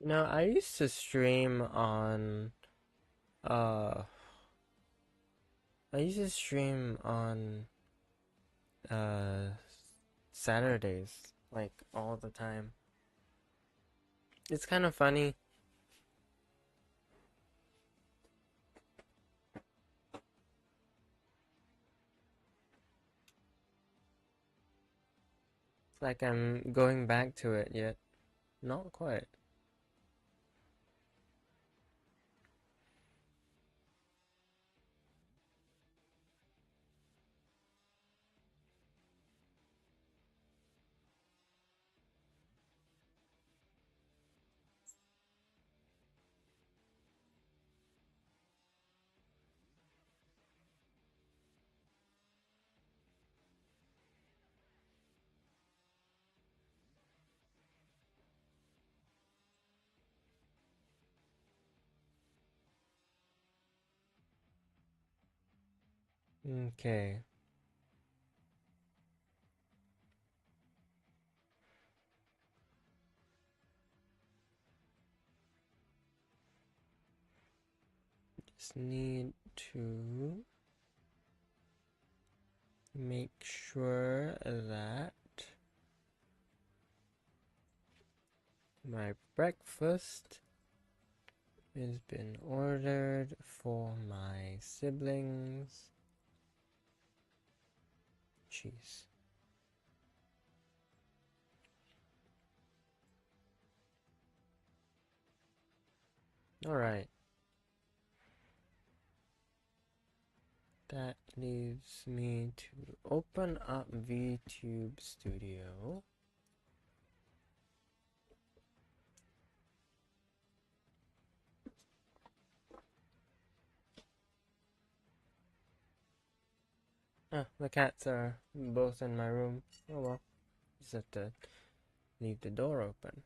No, I used to stream on uh I used to stream on uh Saturdays, like all the time. It's kind of funny. It's like I'm going back to it yet. Not quite. Okay. Just need to make sure that my breakfast has been ordered for my siblings. Jeez. Alright. That leaves me to open up VTube Studio. Ah, the cats are both in my room. Oh well. Just have to leave the door open.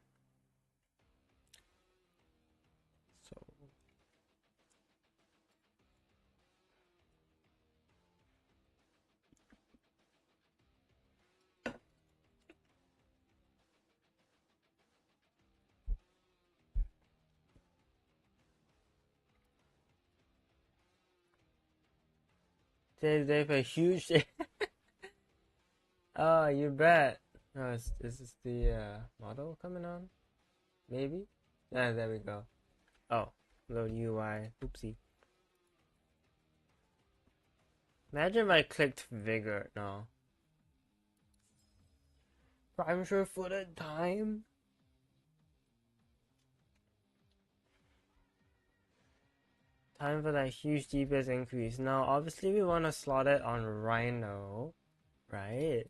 So they have a huge Oh, you bet. Oh, is this the model coming on? Maybe? Ah, there we go. Oh, little UI. Oopsie. Imagine if I clicked Vigor. No. Prime sure footed time? Time for that huge DPS increase. Now, obviously, we want to slot it on Rhino, right?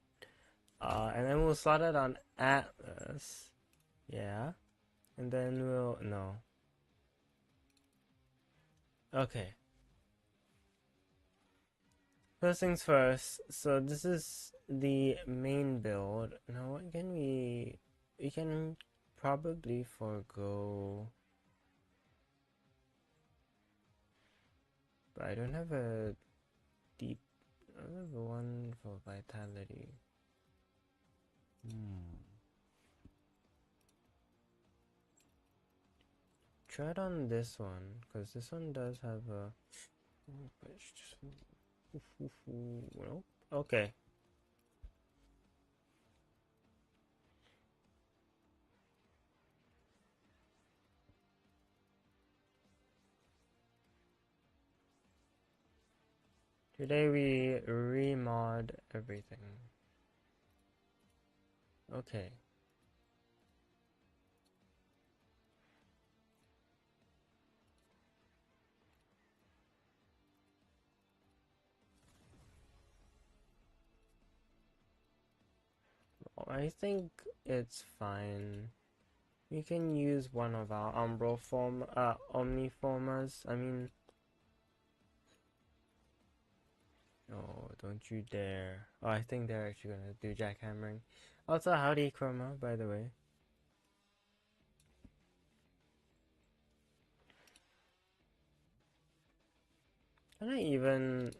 And then we'll slot it on Atlas. Yeah. And then we'll. No. Okay. First things first. So, this is the main build. Now, what can we. We can probably forego. But I don't have a deep. I don't have one for vitality. Try it on this one, because this one does have a. But it's just. Nope. Okay. Today we remod everything. Okay. I think it's fine. We can use one of our omniformers. I mean, oh, don't you dare. Oh, I think they're actually gonna do jackhammering. Also, howdy, Chroma, by the way. Can I even...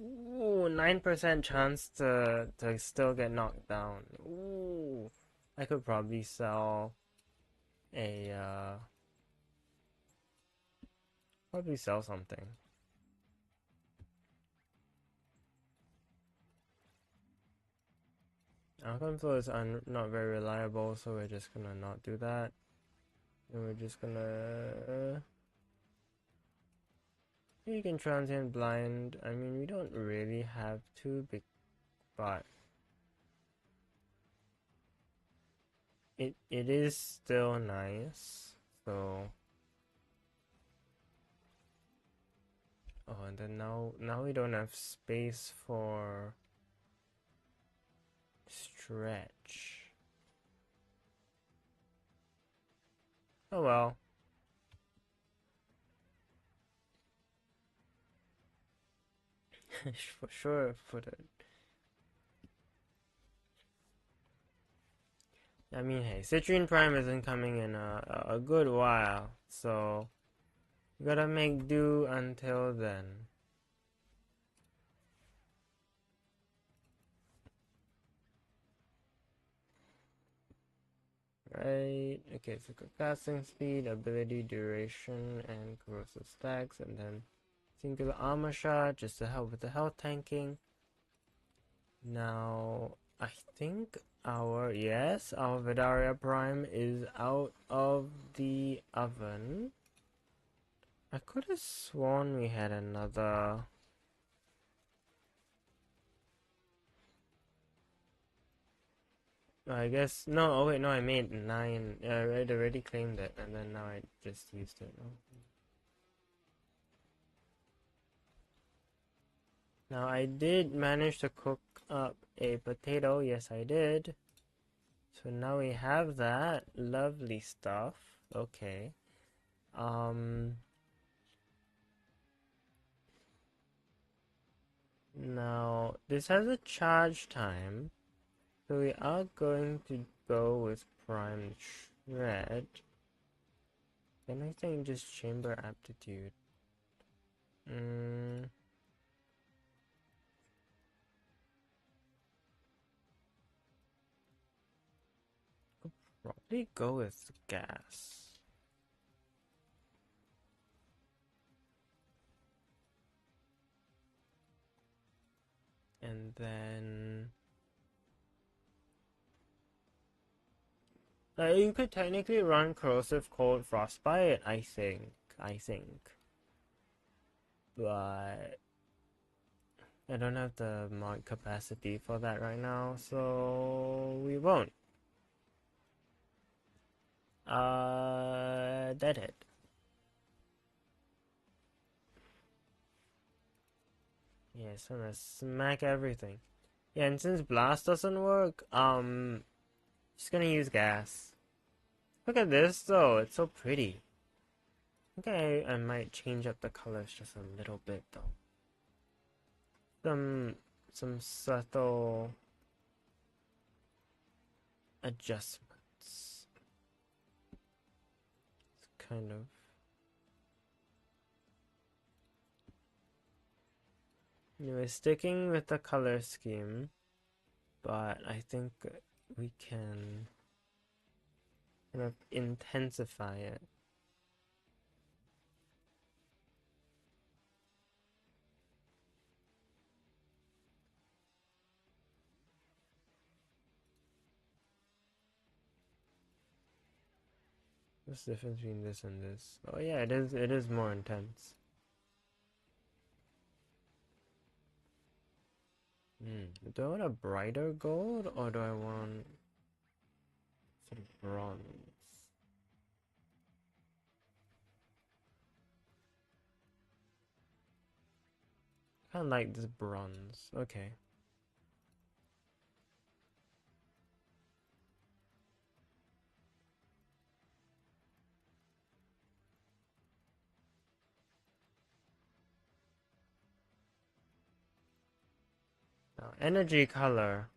Ooh, 9% chance to still get knocked down. Ooh, I could probably sell a probably sell something. Outcome flow is not very reliable, so we're just gonna not do that. And we're just gonna you can transient blind. I mean, we don't really have to, but it is still nice. So oh, and then now we don't have space for stretch. Oh well. For sure, put it. I mean, hey, Citrine Prime isn't coming in a good while, so we gotta make do until then. Right, okay, so casting speed, ability, duration, and corrosive stacks, and then singular armor shot just to help with the health tanking. Now, I think our Vidaria Prime is out of the oven. I could have sworn we had another. I guess no. Oh wait, no. I made 9. I'd already claimed it, and then now I just used it. Oh. Now I did manage to cook up a potato. Yes, I did. So now we have that lovely stuff. Okay. Now this has a charge time, so we are going to go with prime shred. Then I think just chamber aptitude. Probably go with gas. And then you could technically run corrosive cold frostbite, I think. But I don't have the mod capacity for that right now, so we won't. Deadhead. Yeah, so I'm gonna smack everything. Yeah, and since blast doesn't work, just gonna use gas. Look at this though, it's so pretty. Okay, I might change up the colors just a little bit though. Some subtle adjustments. It's kind of anyway, sticking with the color scheme, but I think we can kind of intensify it. What's the difference between this and this? Oh yeah, it is more intense. Do I want a brighter gold or do I want sort of bronze? Kinda like this bronze. Okay. Now, energy color.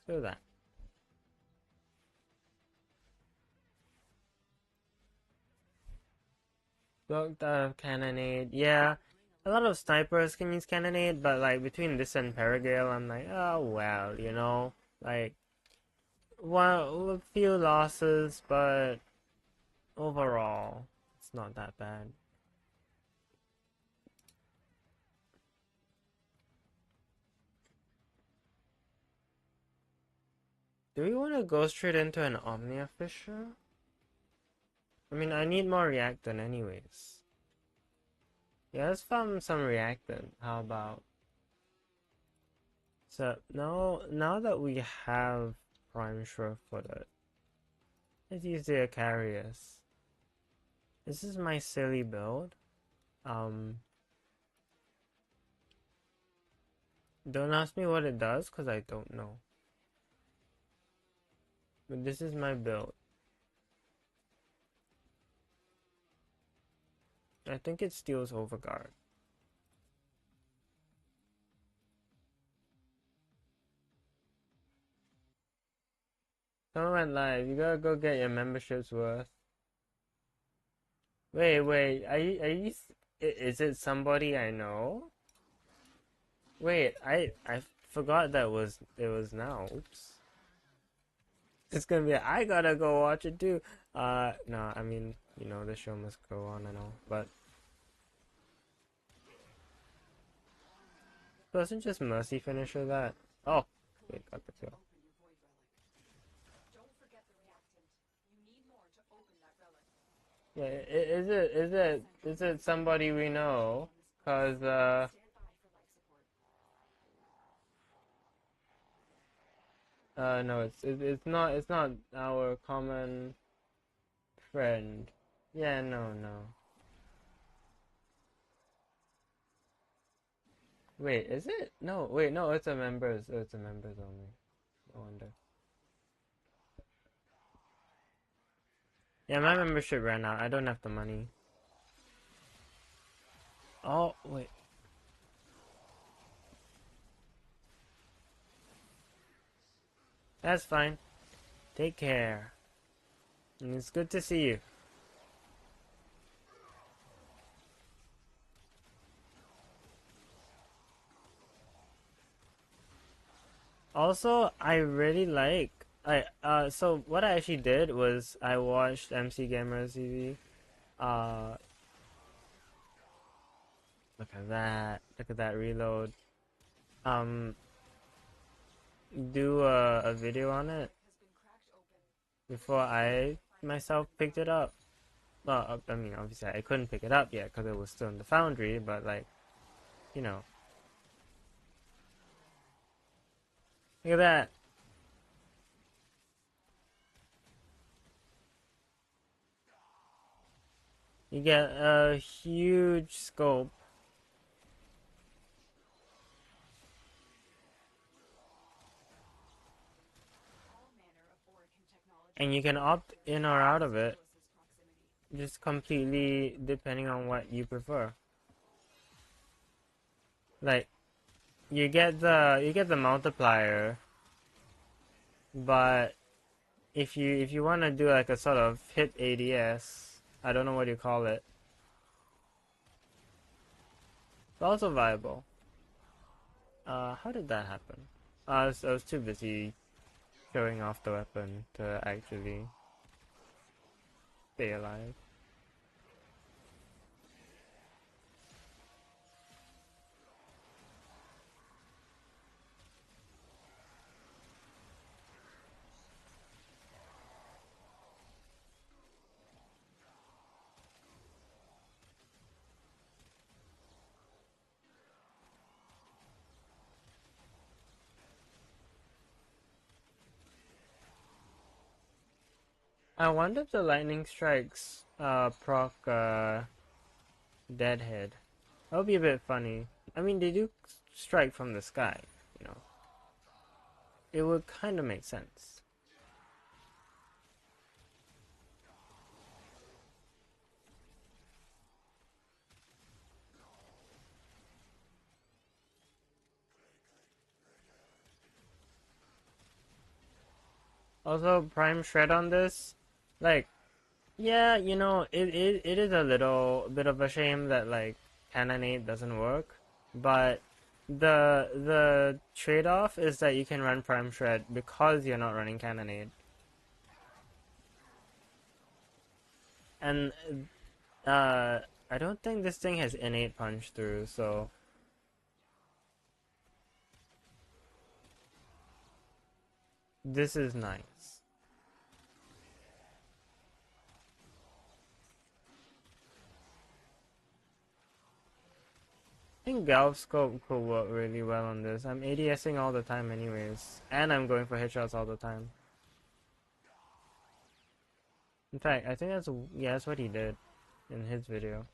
Let's do that. Built out of Cannonade. Yeah, a lot of snipers can use Cannonade, but like between this and Paragale, I'm like, oh well, you know, like well, a few losses, but overall, it's not that bad. Do we want to go straight into an Omnia Fisher? I mean, I need more reactant anyways. Yeah, let's farm some reactant. How about? So now that we have Prime Sure-footed, let's use the Acarius. This is my silly build. Um, don't ask me what it does, because I don't know. But this is my build. I think it steals Overguard. Someone went live. You gotta go get your membership's worth. Wait, is it somebody I know? Wait, I forgot that it was now. Oops. It's gonna be I gotta go watch it too. No, I mean, you know, the show must go on and all, but wasn't just Mercy finisher that? Oh, wait, got the kill. Yeah, is it somebody we know? Cause no, it's not our common friend. Yeah, no. Wait, is it? No, wait, no, it's a members. Oh, it's a members only. No wonder. Yeah, my membership ran out. I don't have the money. Oh, wait. That's fine. Take care. And it's good to see you. Also, I really like so what I actually did was I watched MC Gamer TV. Uh Look at that. Look at that reload. Um do a video on it before I myself picked it up. Well, I mean, obviously I couldn't pick it up yet because it was still in the foundry, but like, you know. Look at that. You get a huge scope. And you can opt in or out of it, just completely depending on what you prefer. Like, you get the multiplier, but if you want to do like a sort of hit ADS, I don't know what you call it, it's also viable. How did that happen? I was too busy showing off the weapon to actually stay alive. I wonder if the lightning strikes proc Deadhead. That would be a bit funny. I mean, they do strike from the sky, you know. It would kind of make sense. Also, Prime Shred on this, like, Yeah, it is a little bit of a shame that like Cannonade doesn't work, but the trade-off is that you can run Prime Shred because you're not running Cannonade. And uh I don't think this thing has innate punch through, so this is nice. I think Galv Scope could work really well on this. I'm ADSing all the time anyways, and I'm going for headshots all the time. In fact, I think that's what he did in his video.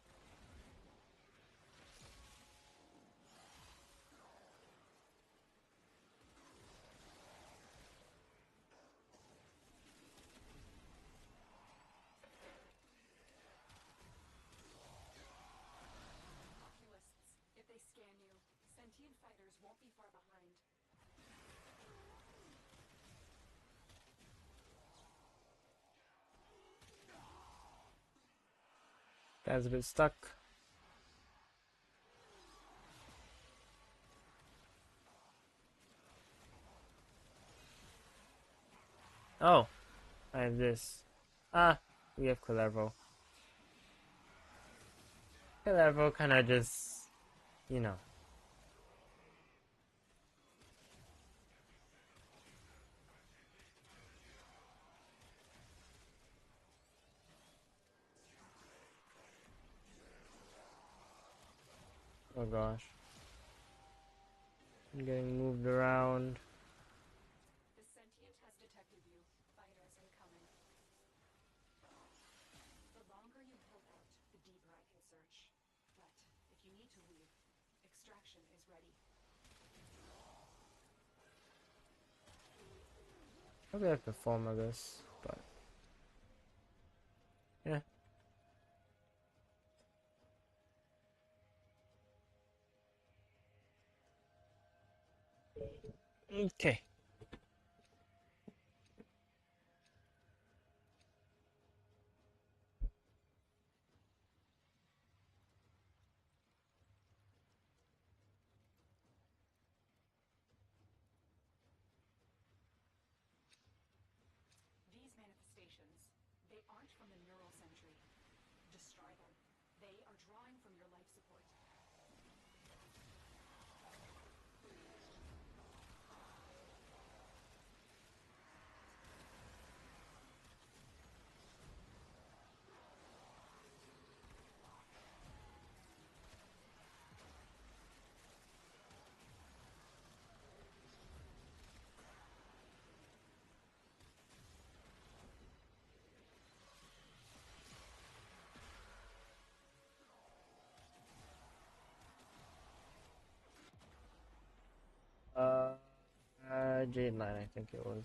Guy's a bit stuck. Oh, I have this. Ah, we have Clevo. Clevo kind of just, you know. Oh gosh. I'm getting moved around. Probably have to form of this, but yeah. Okay. Uh, Jade Line, I think it was.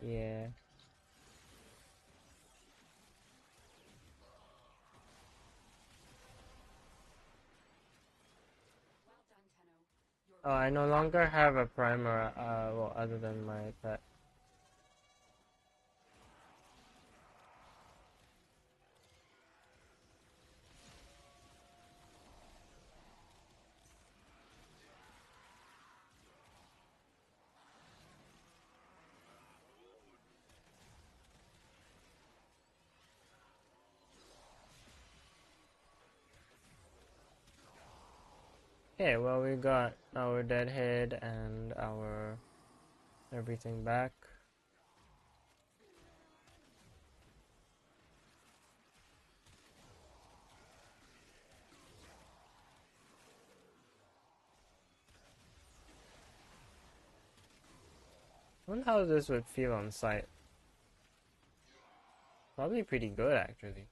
Yeah. Oh, I no longer have a primer, well, other than my pet. Okay, well, we got our deadhead and our everything back. I wonder how this would feel on sight. Probably pretty good, actually.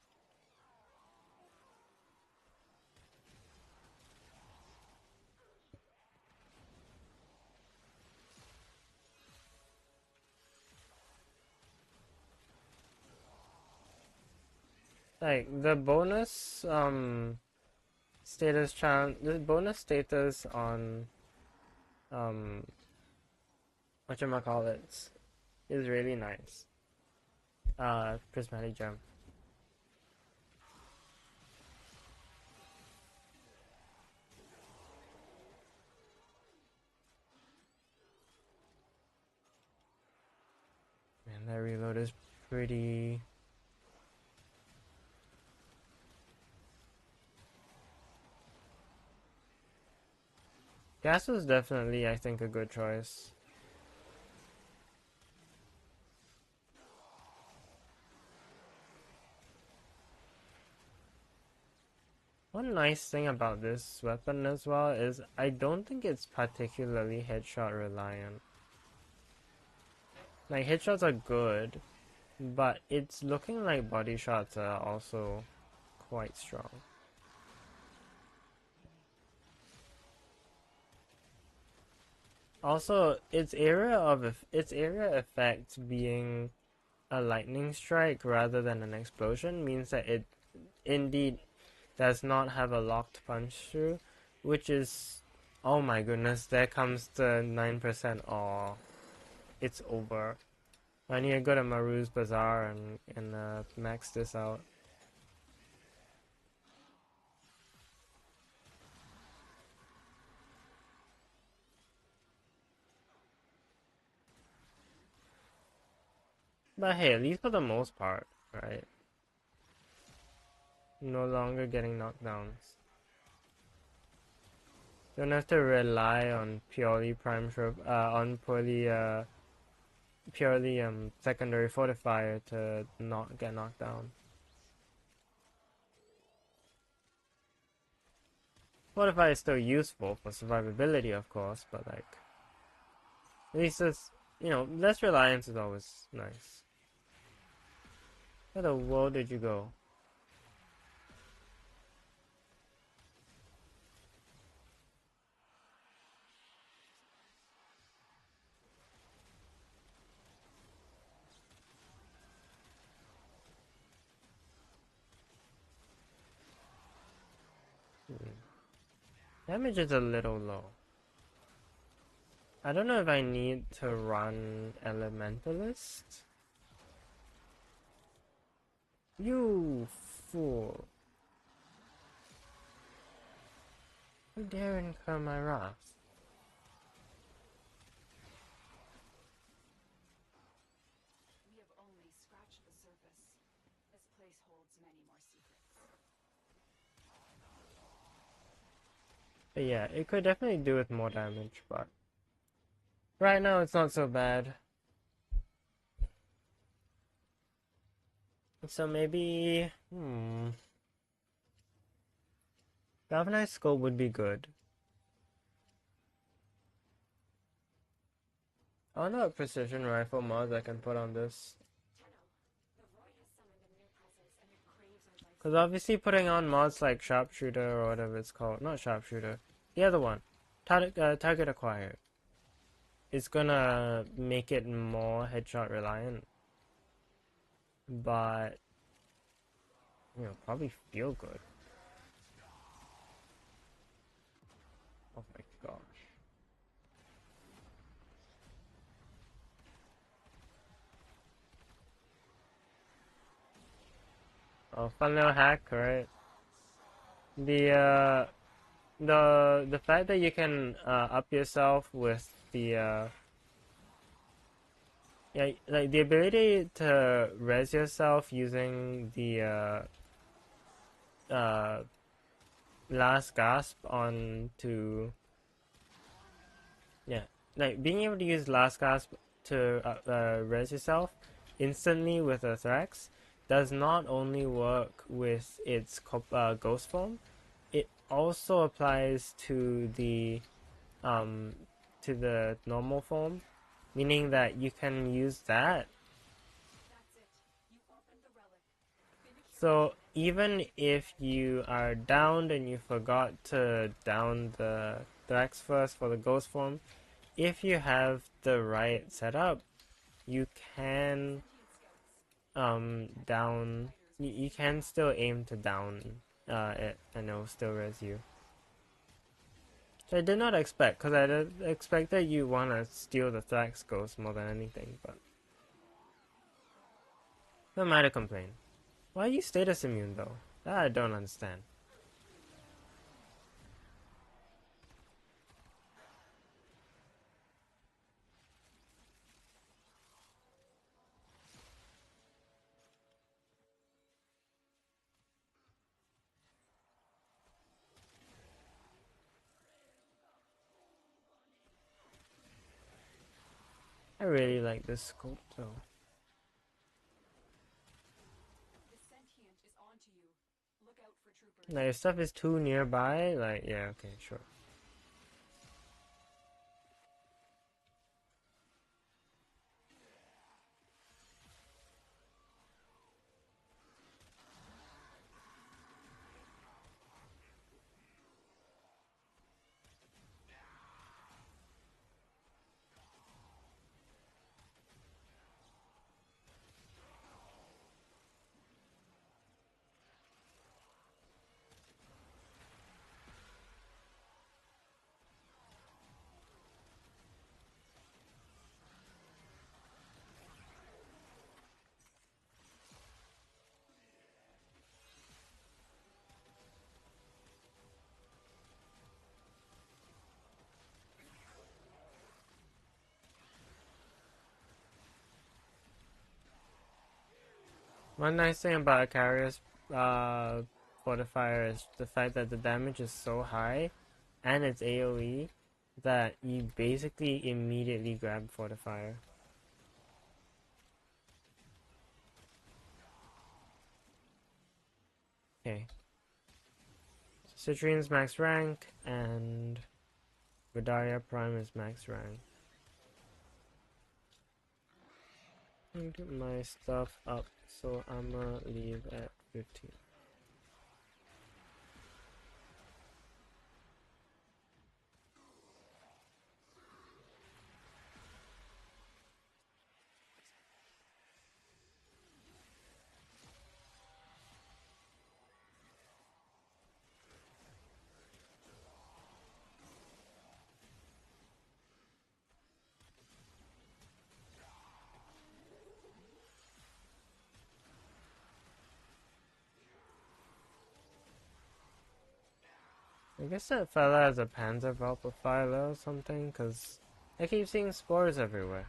Like, the bonus, status chance, this bonus status on um whatchamacallits is really nice. Prismatic gem. Man, that reload is pretty. Gas was definitely, I think, a good choice. One nice thing about this weapon as well is I don't think it's particularly headshot reliant. Like, headshots are good, but it's looking like body shots are also quite strong. Also, its area effect being a lightning strike rather than an explosion means that it indeed does not have a locked punch through, which is, oh my goodness, there comes the 9%. Oh, it's over. I need to go to Maru's Bazaar and max this out. But hey, at least for the most part, right? No longer getting knockdowns. Don't have to rely on purely purely secondary fortifier to not get knocked down. Fortify is still useful for survivability, of course, but like at least it's, less reliance is always nice. Where the world did you go? Damage is a little low. I don't know if I need to run Elementalist. You fool. You dare incur my wrath. We have only scratched the surface. This place holds many more secrets. But yeah, it could definitely do with more damage, but right now it's not so bad. So maybe, Galvanized Scope would be good. I wonder what precision rifle mods I can put on this. Because obviously putting on mods like Sharpshooter or whatever it's called, not Sharpshooter, the other one, Target Acquired, is gonna make it more headshot reliant. But, probably feel good. Oh my gosh. Oh, fun little hack, right? The the fact that you can up yourself with the yeah, like the ability to res yourself using the last gasp on to yeah, like being able to use last gasp to res yourself instantly with a Thrax does not only work with its ghost form, it also applies um to the normal form, meaning that you can use that. So even if you are downed and you forgot to down the Thrax first for the ghost form, if you have the right setup, you can down, you can still aim to down it, and it will still res you. So I did not expect, because I did expect that you want to steal the Thrax Ghost more than anything, but who am I to complain? Why are you status immune though? That I don't understand. I really like this scope though. The sentient is onto you. Look out for troopers. Like if stuff is too nearby, like yeah, okay, sure. One nice thing about a carrier's fortifier is the fact that the damage is so high and it's AoE that you basically immediately grab fortifier. Okay. Citrine's max rank and Vidaria Prime is max rank. Get my stuff up, so I'ma leave at 15. I guess that fella has a Panzer Valprofiler or something, cause I keep seeing spores everywhere.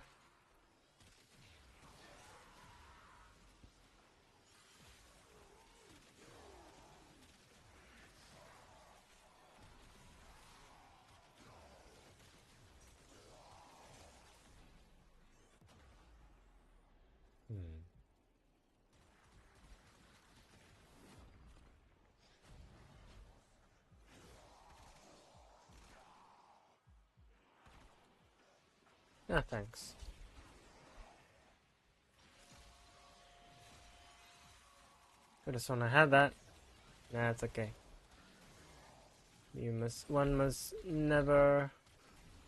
Ah, thanks. Could've sworn I had that. Nah, it's okay. One must never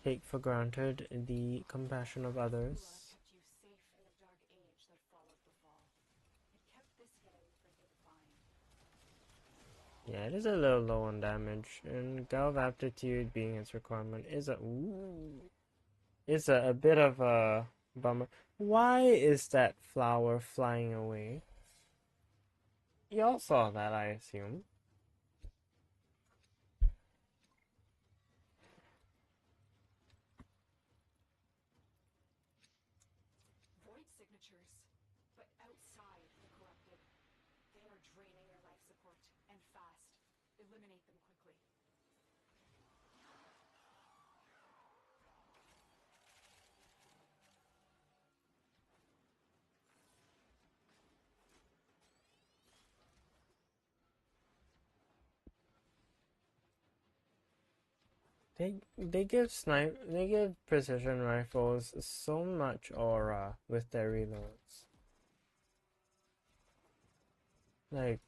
take for granted the compassion of others. Kept you safe in the dark age that followed the fall. It kept this hidden for the divine. Yeah, it is a little low on damage, and Galv Aptitude being its requirement is a bit of a bummer. Why is that flower flying away? Y'all saw that, I assume. Void signatures, but outside the corrupted. They are draining your life support, and fast. Eliminate them quickly. They give precision rifles so much aura with their reloads. Like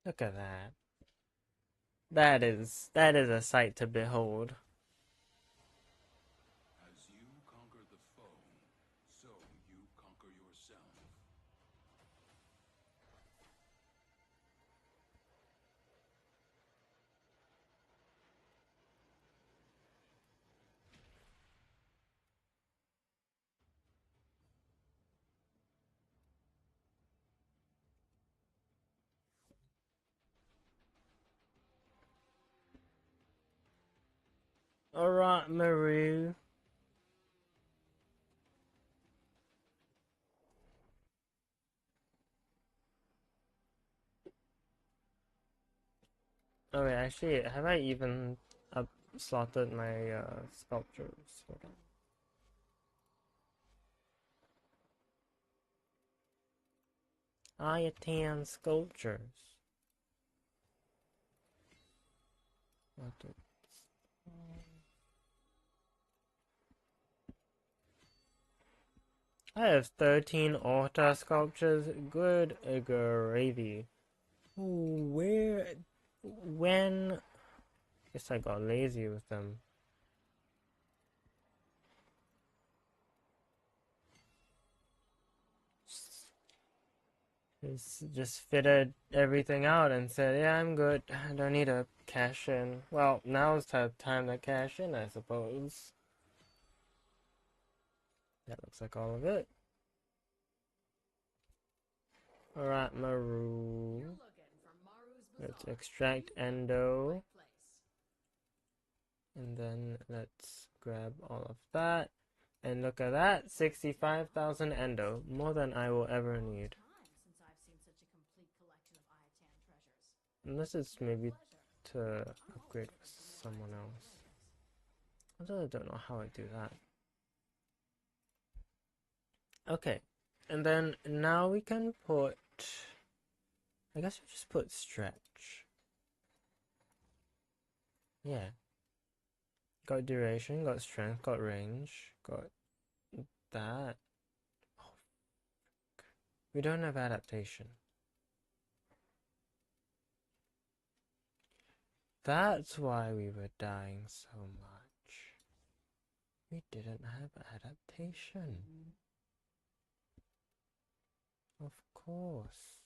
Look at that. That is a sight to behold. As you conquer the foe, so you conquer yourself. Alright, Maru. Oh wait, actually, have I even up slotted my sculptures? Hold on. Ayatan sculptures. What the- I have 13 altar sculptures. Good gravy. Ooh, where? When? Guess I got lazy with them. Just fitted everything out and said, yeah, I'm good. I don't need to cash in. Well, now's the time to cash in, I suppose. That looks like all of it. Alright, Maru. Let's extract Endo. And then let's grab all of that. And look at that, 65,000 Endo. More than I will ever need. Unless it's maybe to upgrade with someone else. Although I don't know how I do that. Okay. And then now we can put... I guess we just put stretch. Yeah. Got duration, got strength, got range, got that. Oh, we don't have adaptation. That's why we were dying so much. We didn't have adaptation. Of course.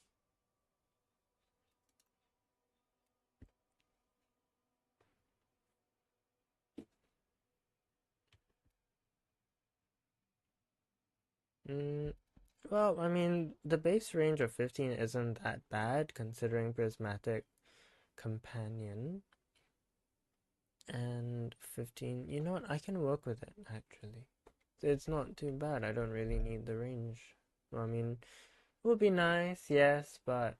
Well, I mean, the base range of 15 isn't that bad considering Prismatic Companion. And 15, you know what? I can work with it actually. It's not too bad. I don't really need the range. I mean, it would be nice, yes, but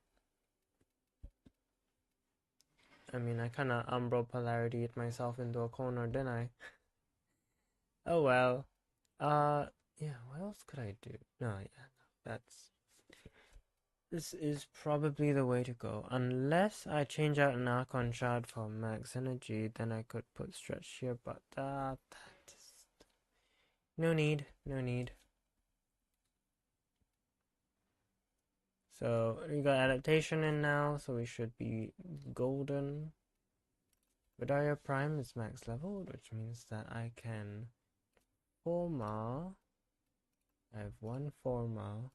I mean, I kind of umbral polarity'd myself into a corner, didn't I? Oh well. Uh, yeah, what else could I do? No, yeah, that's... This is probably the way to go. Unless I change out an Archon Shard for max energy, then I could put stretch here, but that just... No need, no need. So, we got adaptation in now, so we should be golden. Vidaria Prime is max level, which means that I can Forma. I have one Forma.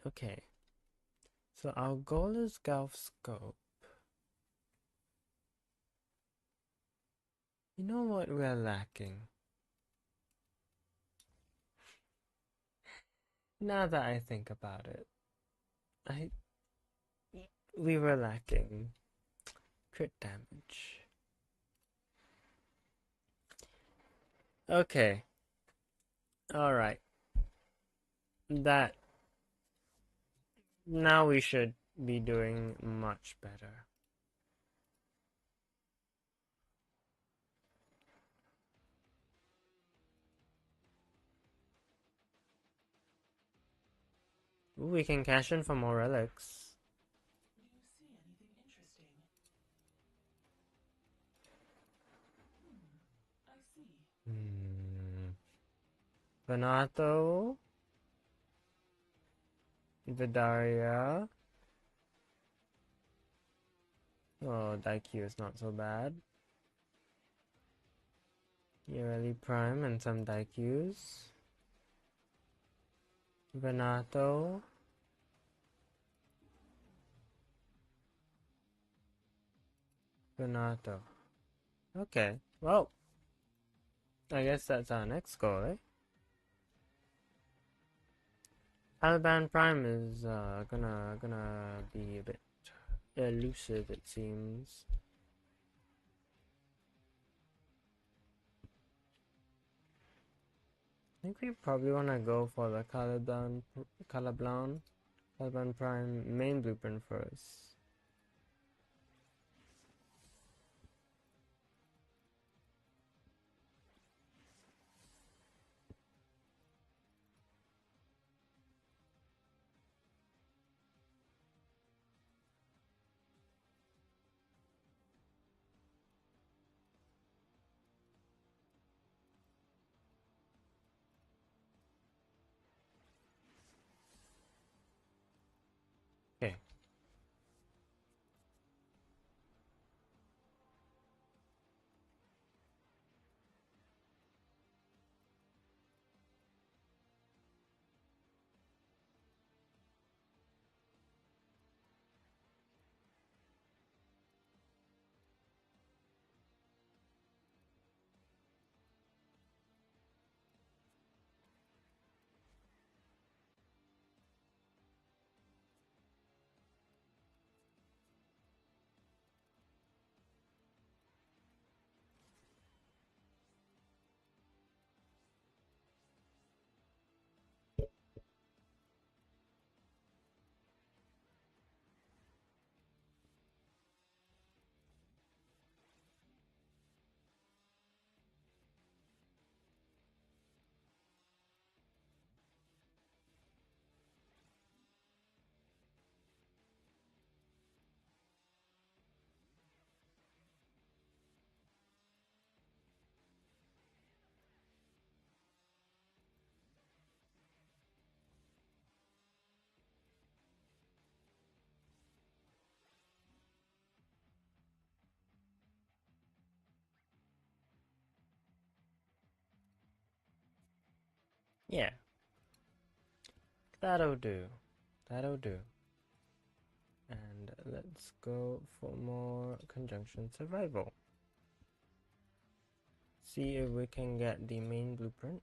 Okay. So our goal is Golf Scope. You know what we're lacking? Now that I think about it, I we were lacking crit damage. Okay. Alright. That now we should be doing much better. Ooh, we can cash in for more relics. Do you see anything interesting? I see. Hmm. Venato. Vidaria. Oh, Daikyu is not so bad. Yearly Prime and some Daikyus. Venato. Venato. Okay, well, I guess that's our next goal, eh? Taliban Prime is gonna be a bit elusive, it seems. I think we probably wanna go for the Caliban Prime main blueprint first. Okay. Yeah, that'll do. That'll do. And let's go for more conjunction survival. See if we can get the main blueprint.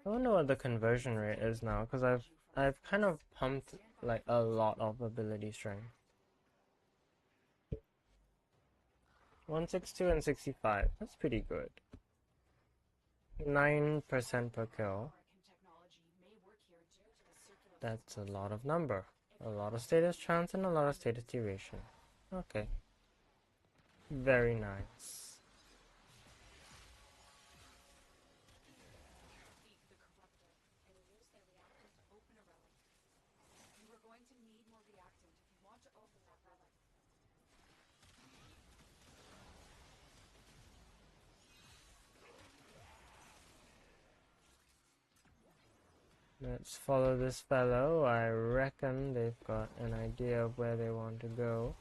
I wonder what the conversion rate is now, because I've kind of pumped like a lot of ability strength. 162 and 65. That's pretty good. 9% per kill. That's a lot of number. A lot of status chance and a lot of status duration. Okay. Very nice. Let's follow this fellow. I reckon they've got an idea of where they want to go.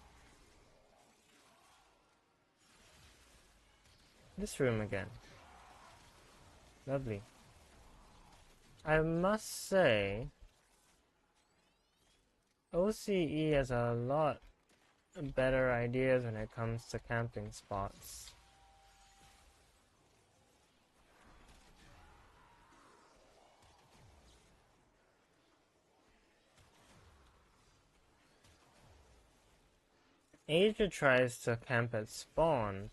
This room again. Lovely. I must say, OCE has a lot better ideas when it comes to camping spots. Asia tries to camp at spawn,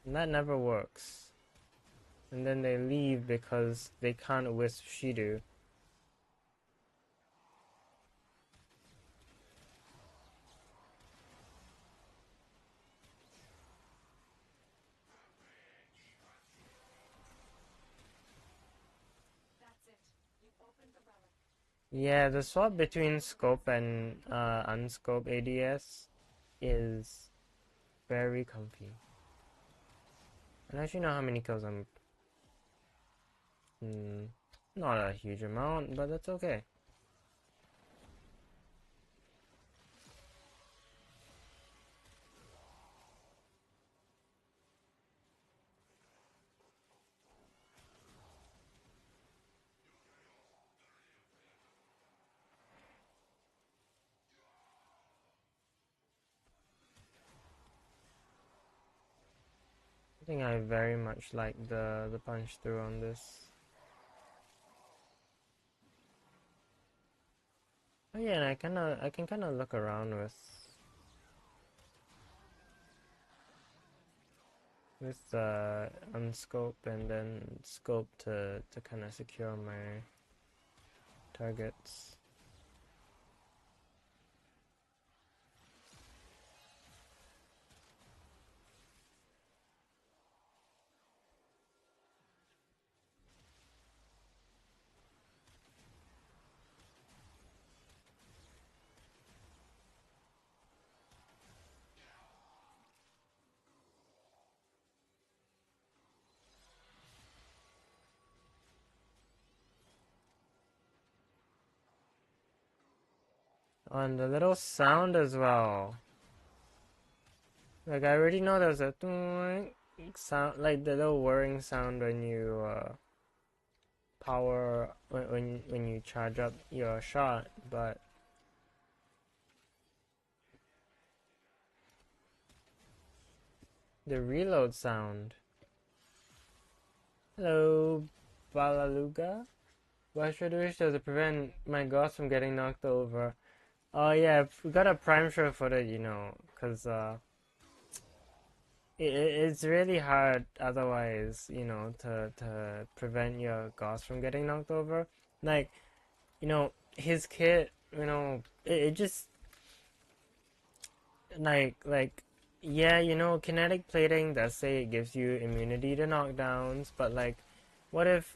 and that never works. and then they leave because they can't wisp Shido. That's it. You opened the relic. Yeah, the swap between scope and unscope ADS is very comfy. I actually know how many kills I'm. Not a huge amount, but that's okay. I think I very much like the punch through on this. Oh yeah, and I can kinda look around with unscope and then scope to kind of secure my targets. Oh, and the little sound as well. Like I already know there's a sound, like the little whirring sound when you power when you charge up your shot, but the reload sound. Hello, Balaluga. What should I wish to prevent my ghost from getting knocked over? Oh yeah, we got a prime show footage, you know, cause it's really hard otherwise, you know, to prevent your ghost from getting knocked over. Like, you know, his kit, you know, it just like yeah, you know, kinetic plating does say it gives you immunity to knockdowns, but like what if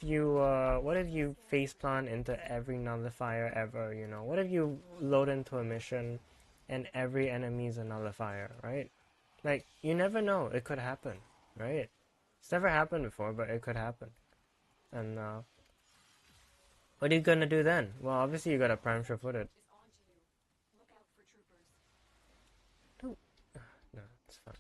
you faceplant into every nullifier ever, you know? What if you load into a mission and every enemy is a nullifier, right? Like you never know, it could happen, right? It's never happened before, but it could happen. And what are you gonna do then? Well, obviously you gotta prime sure footed. Is on to you. Look out for troopers. No, no, it's fine.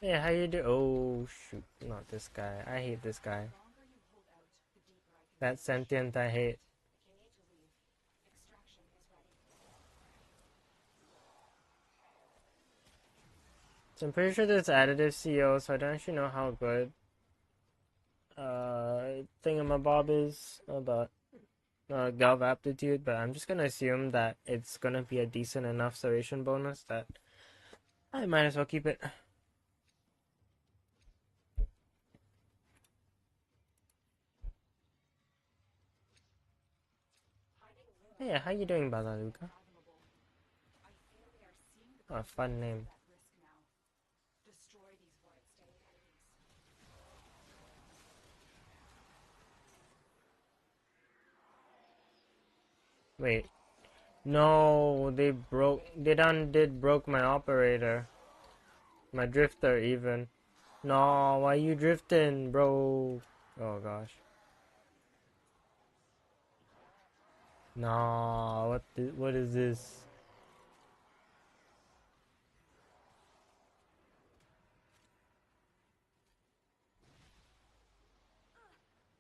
Hey, how you do? Oh shoot, not this guy. I hate this guy. The longer you hold out, the deeper I can That sentient I hate. You need to leave. Extraction is ready. So I'm pretty sure there's additive CO, so I don't actually know how good thingamabob is about Galv aptitude, but I'm just gonna assume that it's gonna be a decent enough serration bonus that I might as well keep it. Hey, how you doing, Balaluka? Fathomable. I fear we are seeing the Oh, fun name. at risk now. Destroy these void-staying enemies. Wait, no, they done did broke my operator, my drifter even. No, why you drifting, bro? Oh gosh. No, what is this?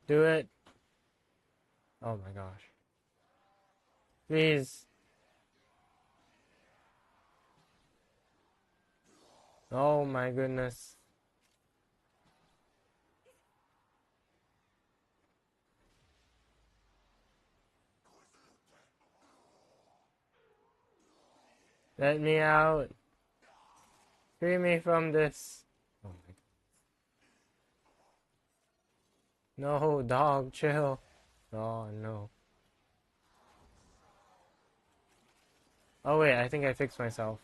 Do it. Oh my gosh. Please. Oh my goodness. Let me out. Free me from this. Oh my. No, dog, chill. Oh no. Oh wait, I think I fixed myself.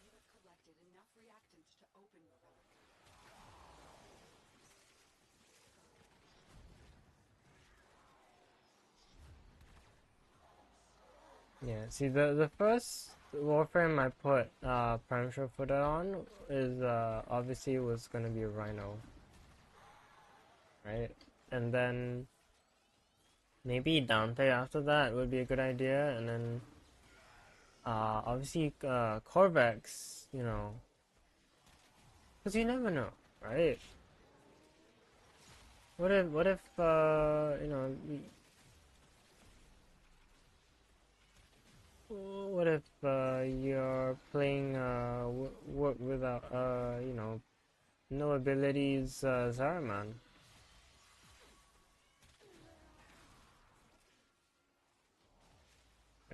You have collected enough reactant to open your relic. Yeah, see the first Warframe I put Prime Shore footed on is obviously was gonna be a Rhino, right? And then maybe Dante after that would be a good idea, and then obviously Corvex, you know, because you never know, right? What if you know, what if you're playing without you know, no abilities Zaraman,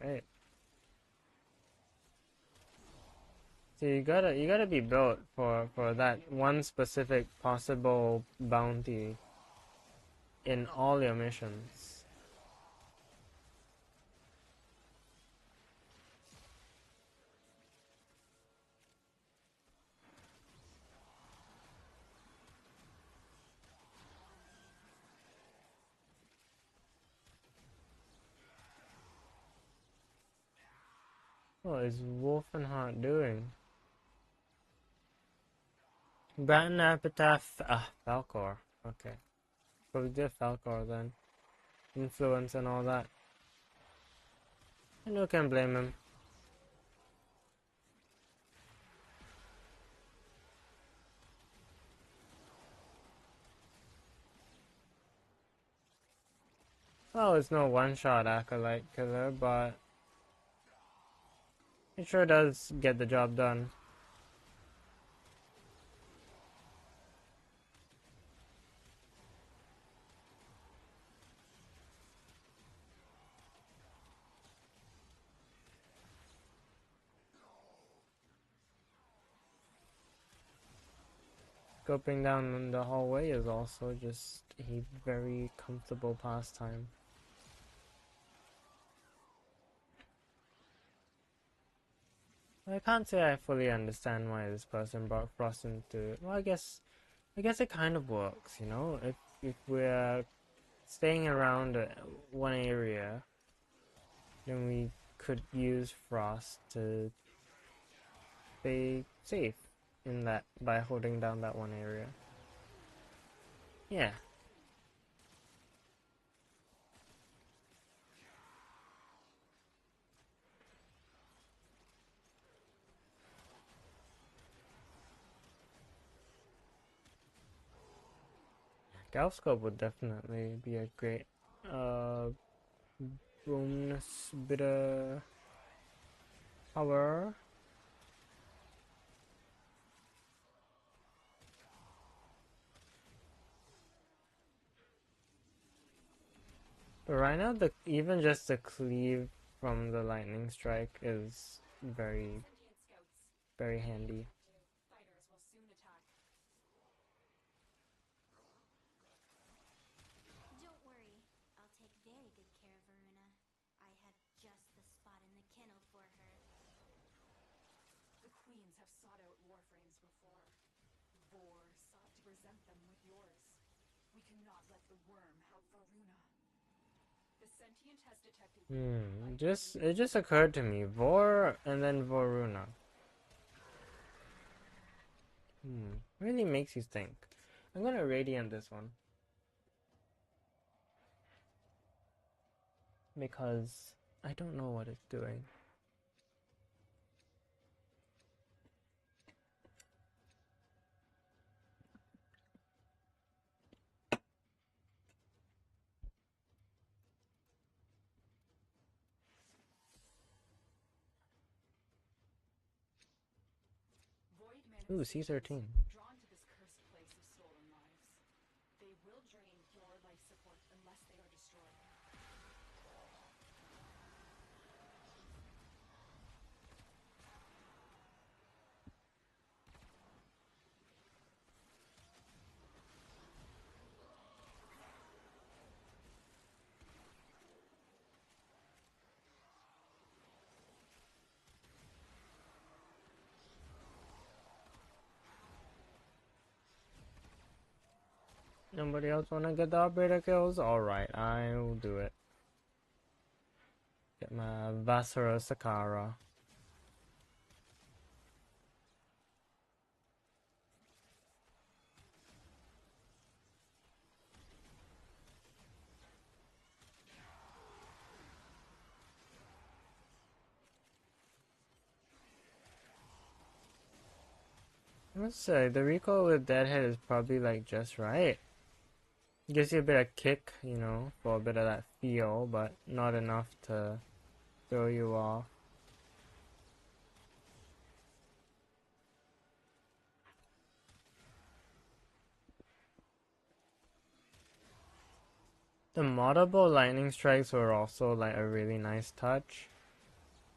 right? So you gotta be built for that one specific possible bounty in all your missions. What is Wolfenheart doing? Batten Epitaph. Ah, Falcor. Okay. Probably did Falcor then. Influence and all that. And who can blame him? Well, it's no one-shot Acolyte killer, but it sure does get the job done. Scoping down the hallway is also just a very comfortable pastime. I can't say I fully understand why this person brought Frost into it. Well, I guess it kind of works, you know? If we're staying around one area, then we could use Frost to stay safe in that by holding down that one area. Yeah. Galscope would definitely be a great uh bonus bit of power. But right now, the even just the cleave from the lightning strike is very Sentient scouts. very handy. Fighters will soon attack. Don't worry, I'll take very good care of Varuna. I have just the spot in the kennel for her. The queens have sought out Warframes before. Vor sought to present them with yours. We cannot let the worm help Varuna. The sentient has detected. It just occurred to me, Vor and then Voruna. Really makes you think. I'm gonna radiant this one. because I don't know what it's doing. Void Ooh, manifestations, C13. drawn to this cursed place of stolen lives. They will drain your life support unless they are destroyed. Nobody else wanna get the operator kills? Alright, I'll do it. Get my Vasera Sakara. Let's say the recoil with Deadhead is probably like just right. Gives you a bit of kick, you know, for a bit of that feel, but not enough to throw you off. The moddable lightning strikes were also like a really nice touch.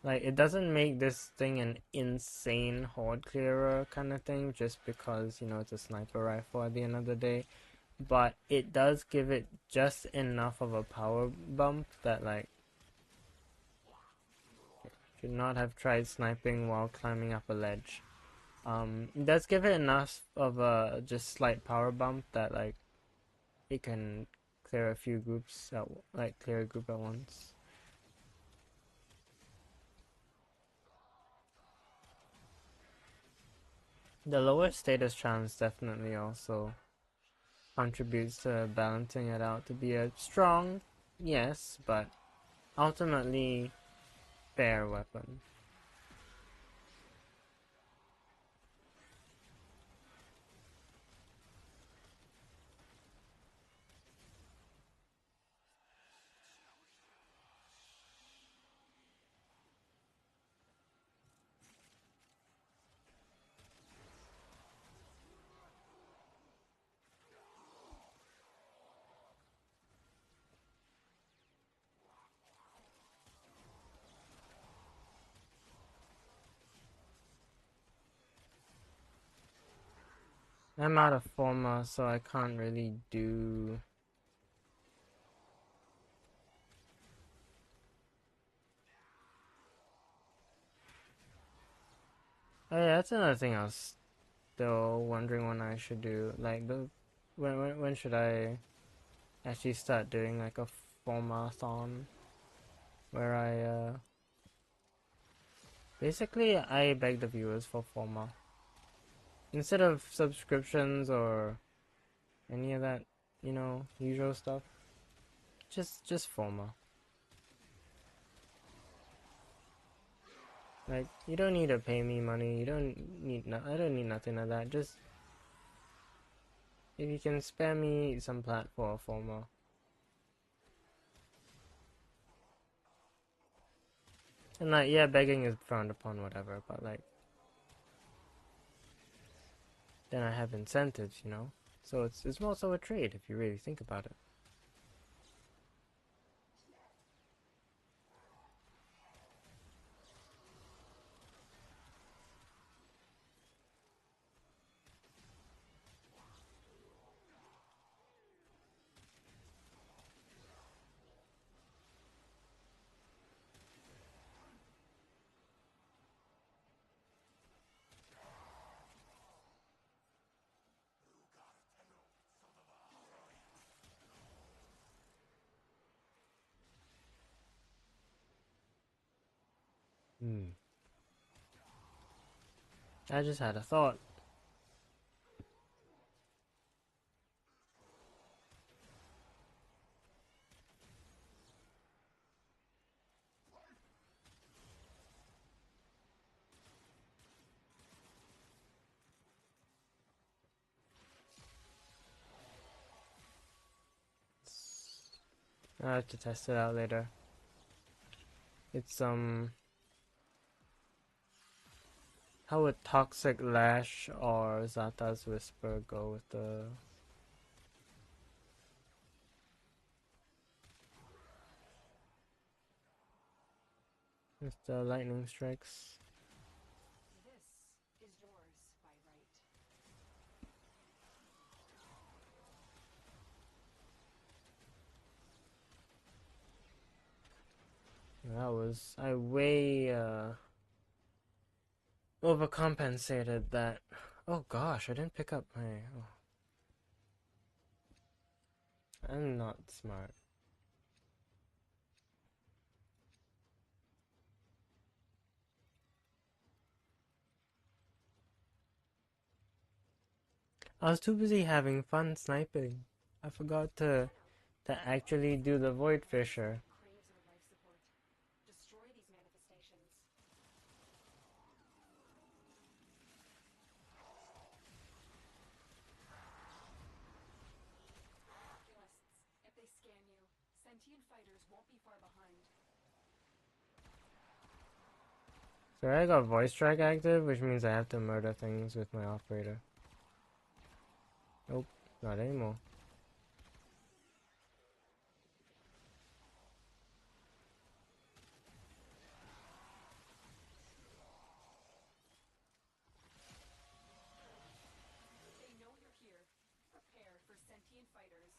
Like, it doesn't make this thing an insane horde clearer kind of thing just because, you know, it's a sniper rifle at the end of the day. But it does give it just enough of a power bump that, like, should not have tried sniping while climbing up a ledge. It does give it enough of a just slight power bump that, like, it can clear a few groups at, like, clear a group at once. The lower status chance definitely also contributes to balancing it out to be a strong, yes, but ultimately fair weapon. I'm out of forma, so I can't really do... Oh yeah, that's another thing I was still wondering when I should do. Like, when should I actually start doing like a formathon where basically I beg the viewers for forma instead of subscriptions or any of that, you know, usual stuff. Just forma. Like, you don't need to pay me money. You don't need I don't need nothing like that. Just if you can spare me some plat for a forma. And like, yeah, begging is frowned upon, whatever. But like, then I have incentives, you know. So it's more so a trade if you really think about it. I just had a thought. I have to test it out later. It's how would Toxic Lash or Zata's Whisper go with the lightning strikes? This is yours by right. I way overcompensated that. Oh gosh, I didn't pick up my. Oh, I'm not smart. I was too busy having fun sniping. I forgot to actually do the Void Fisher. Craves our life support. Destroy these manifestations. Oculusts, if they scan you, sentient fighters won't be far behind. So I got Voice Track active, which means I have to murder things with my operator. Nope, not anymore. They know you're here. Prepare for sentient fighters.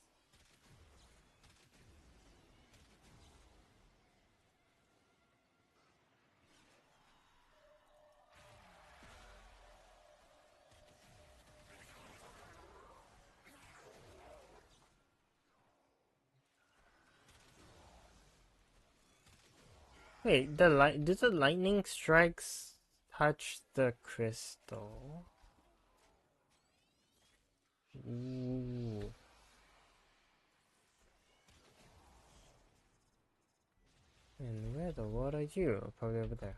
Wait, did the lightning strikes touch the crystal? Ooh. And where the what are you? Probably over there.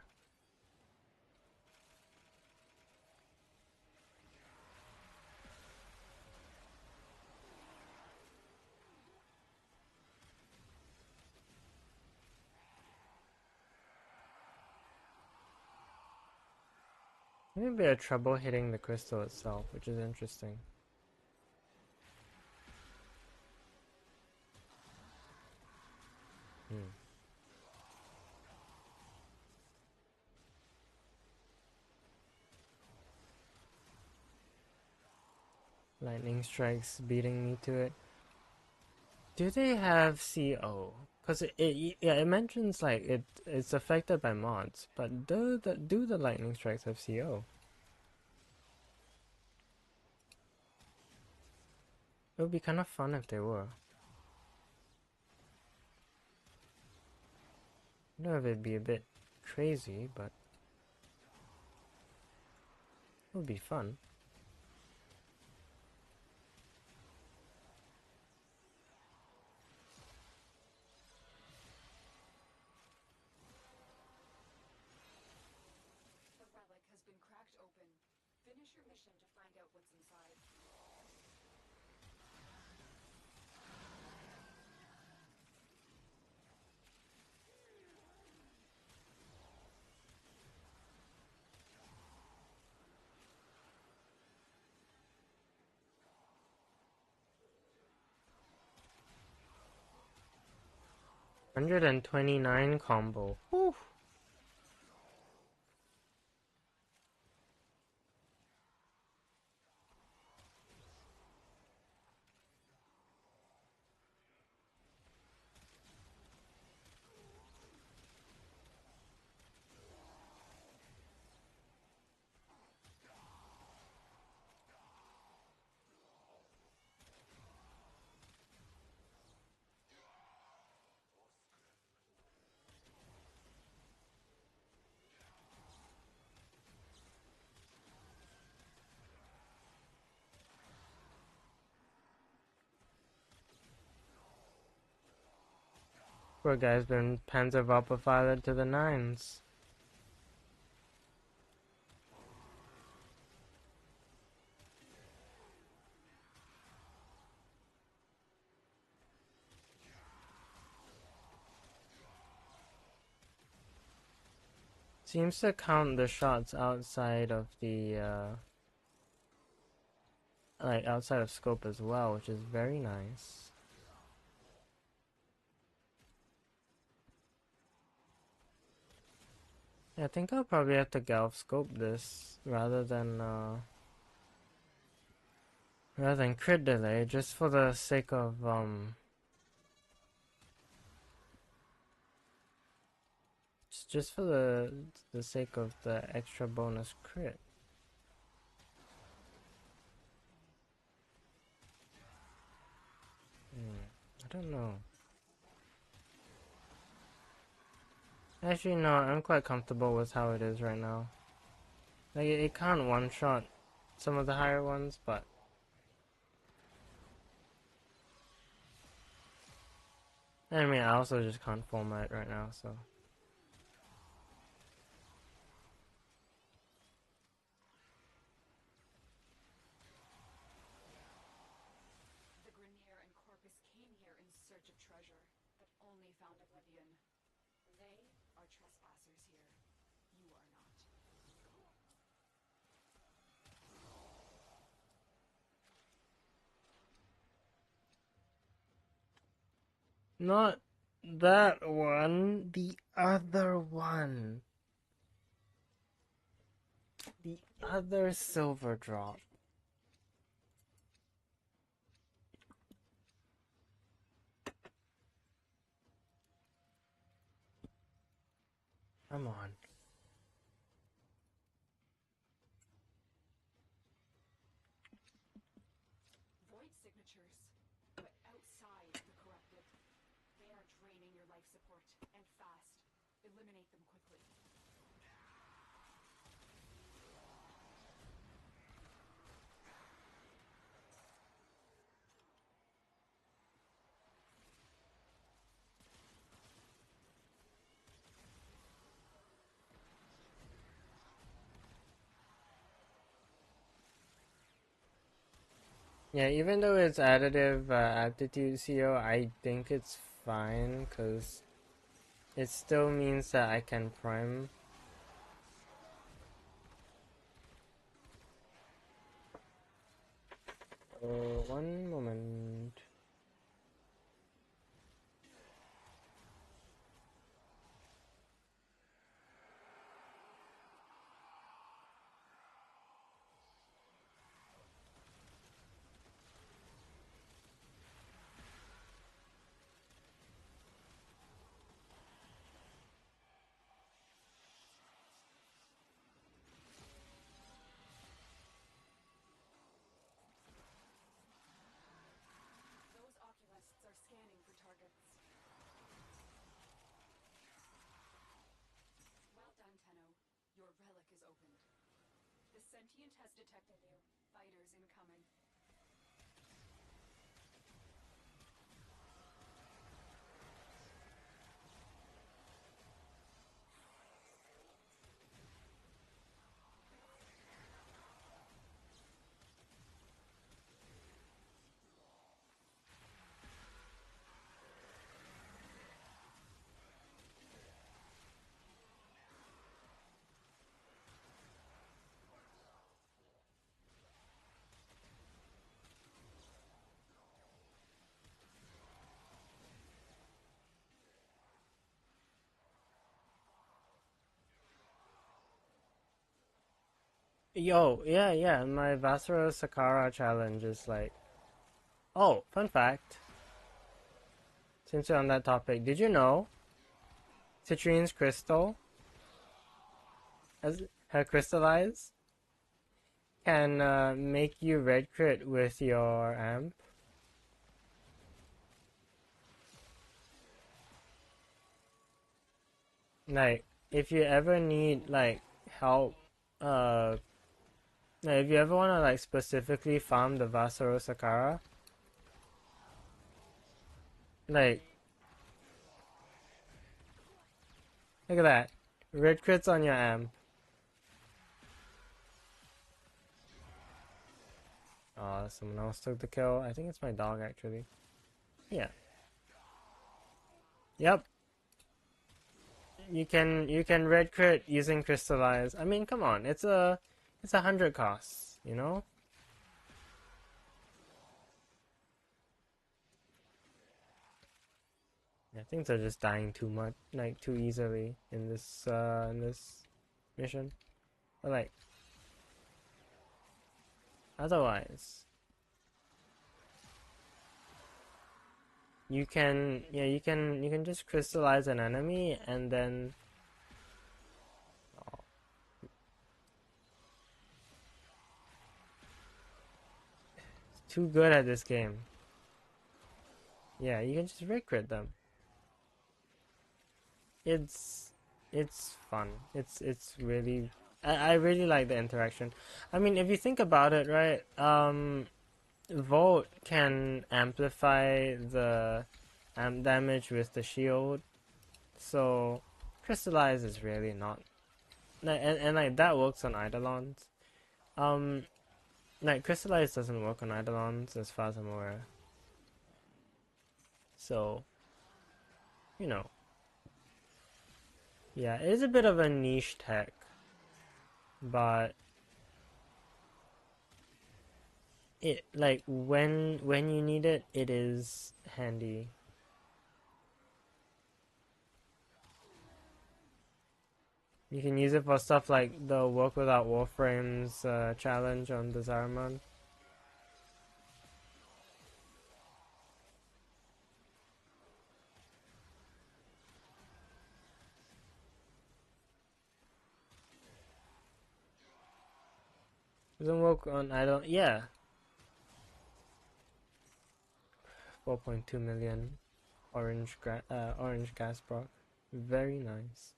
Maybe a bit of trouble hitting the crystal itself, which is interesting. Lightning strikes beating me to it. Do they have CO? Because yeah, it mentions like it's affected by mods, but do the lightning strikes have CO? It would be kind of fun if they were. I know it'd be a bit crazy, but it would be fun. The relic has been cracked open. Finish your mission to find out what's inside. 129 combo. Whew. Poor guy's been Panzerwappenfeiler to the nines. Seems to count the shots outside of the like outside of scope as well, which is very nice. Yeah, I think I'll probably have to Galv scope this rather than crit delay, just for the sake of just for the sake of the extra bonus crit. I don't know. Actually, no, I'm quite comfortable with how it is right now. Like, it can't one-shot some of the higher ones, but... I mean, I also just can't format right now, so... The Grineer and Corpus came here in search of treasure, but only found oblivion. They are trespassers here. You are not. Not that one, the other one. The other silver drop. Come on. Void signatures, but outside the corrupted. They are draining your life support, and fast. Eliminate them quickly. Yeah, even though it's additive aptitude CO, I think it's fine, because it still means that I can prime. One moment. Those oculists are scanning for targets. Well done, Tenno. Your relic is opened. The sentient has detected you. Fighters incoming. Yo, yeah, my Vasera Sakara challenge is like... Oh, fun fact. Since we're on that topic, did you know Citrine's crystal, as her crystallize, can make you red crit with your amp? Like, if you ever need, like, help, uh, if you ever want to, like, specifically farm the Vasero Sakara, like, look at that. Red crits on your amp. Oh, someone else took the kill. I think it's my dog, actually. Yeah. Yep. you can red crit using crystallize. I mean, come on, it's 100 costs, you know? Yeah, things are just dying too much, like too easily in this mission. But like otherwise, you can just crystallize an enemy and then too good at this game. Yeah, you can just red crit them. It's it's fun. It's really I really like the interaction. I mean, if you think about it, right? Volt can amplify the amp damage with the shield, so crystallize is really not. And like that works on Eidolons. Um, like crystallize doesn't work on Eidolons as far as I'm aware. So you know, yeah, it is a bit of a niche tech, but it like when you need it, it is handy. You can use it for stuff like the work without Warframes challenge on the Zariman. Doesn't work on I don't yeah. 4.2 million orange gas proc. Very nice.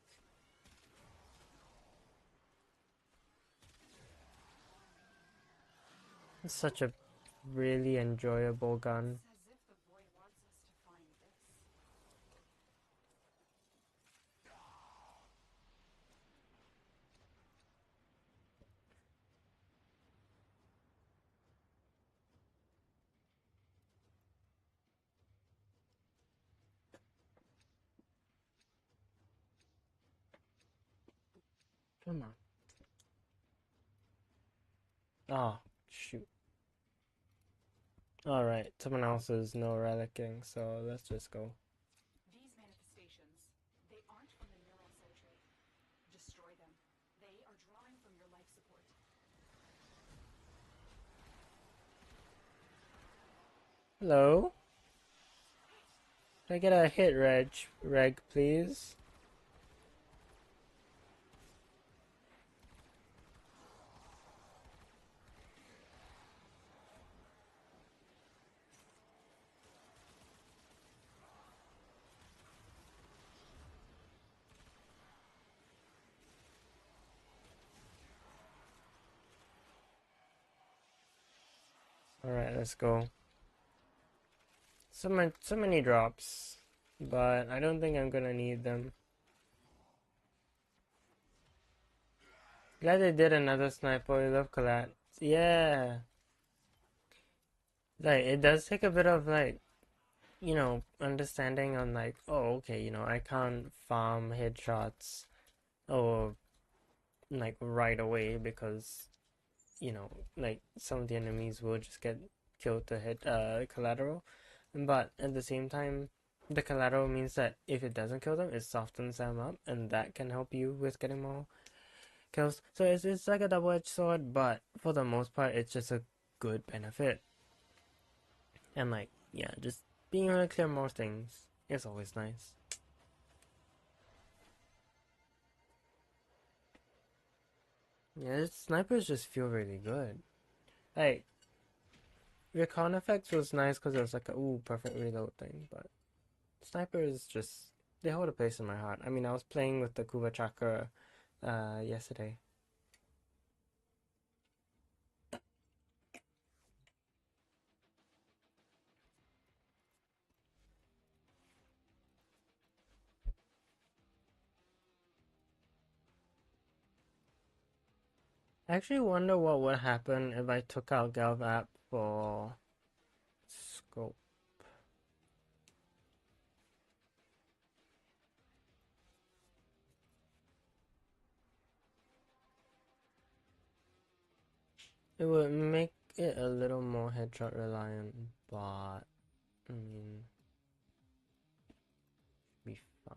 It's such a really enjoyable gun. It's as if the void wants us to find this. Come on. Oh, shoot. Alright, someone else is no relicking, so let's just go. These manifestations, they aren't from the neural substrate. Destroy them. They are drawing from your life support. Hello? Can I get a hit reg, please? Alright, let's go. So many drops, but I don't think I'm gonna need them. Glad they did another sniper. I love collat. Yeah, like it does take a bit of like understanding on like, oh, okay, I can't farm headshots or like right away because like some of the enemies will just get killed to hit collateral, but at the same time, the collateral means that if it doesn't kill them, it softens them up, and that can help you with getting more kills. So it's like a double-edged sword, but for the most part, it's just a good benefit. And like, yeah, just being able to clear more things is always nice. Yeah, snipers just feel really good. Like, recon effects was nice because it was like a ooh perfect reload thing, but snipers just they hold a place in my heart. I mean, I was playing with the Kuva Chakra yesterday. I actually wonder what would happen if I took out Galv app for scope. It would make it a little more headshot reliant, but I mean, be fine.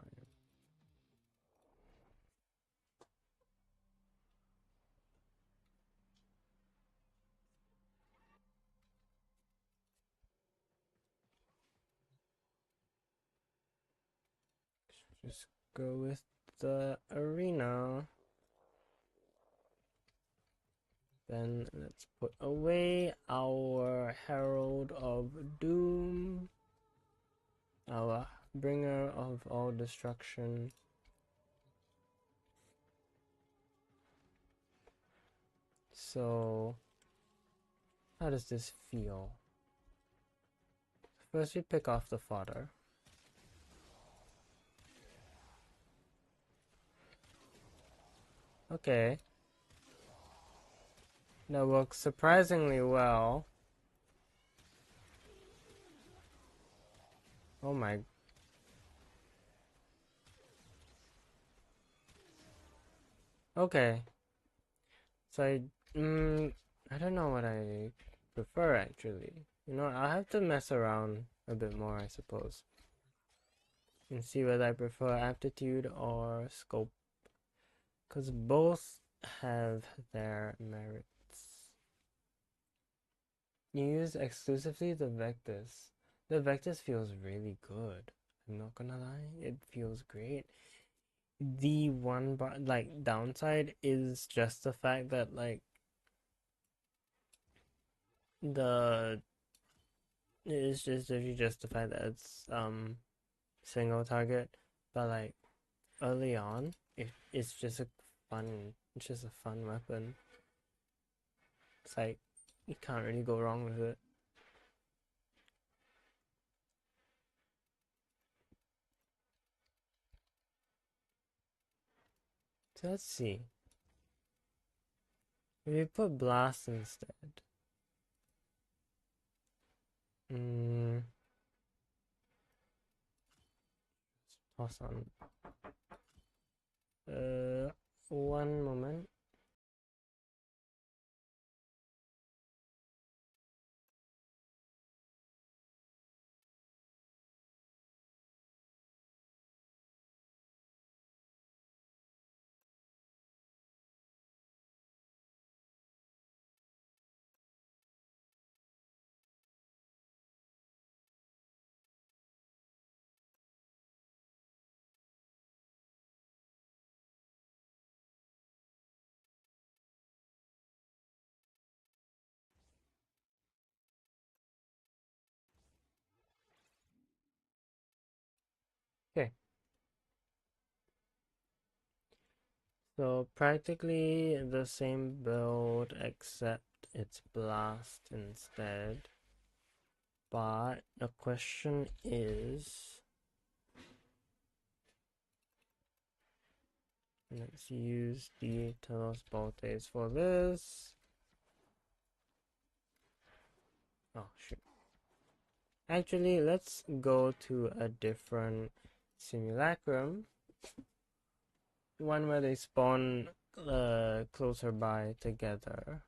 Just go with the arena. Then let's put away our Herald of Doom, our bringer of all destruction. So, how does this feel? First we pick off the fodder. Okay. That works surprisingly well. Oh my. Okay. So I don't know what I prefer actually. You know, I'll have to mess around a bit more, I suppose. And see whether I prefer aptitude or scope. Because both have their merits. You use exclusively the Vectus. The Vectus feels really good. I'm not gonna lie, it feels great. The one downside is just the fact that the it's just literally just the fact that it's single target, but early on it's just a fun weapon. It's you can't really go wrong with it. So let's see. If we put blast instead. Toss on. One moment. Okay. So practically the same build except it's blast instead. But the question is, let's use the Telos Boltes for this. Oh shoot. Actually, let's go to a different simulacrum. One where they spawn closer by together.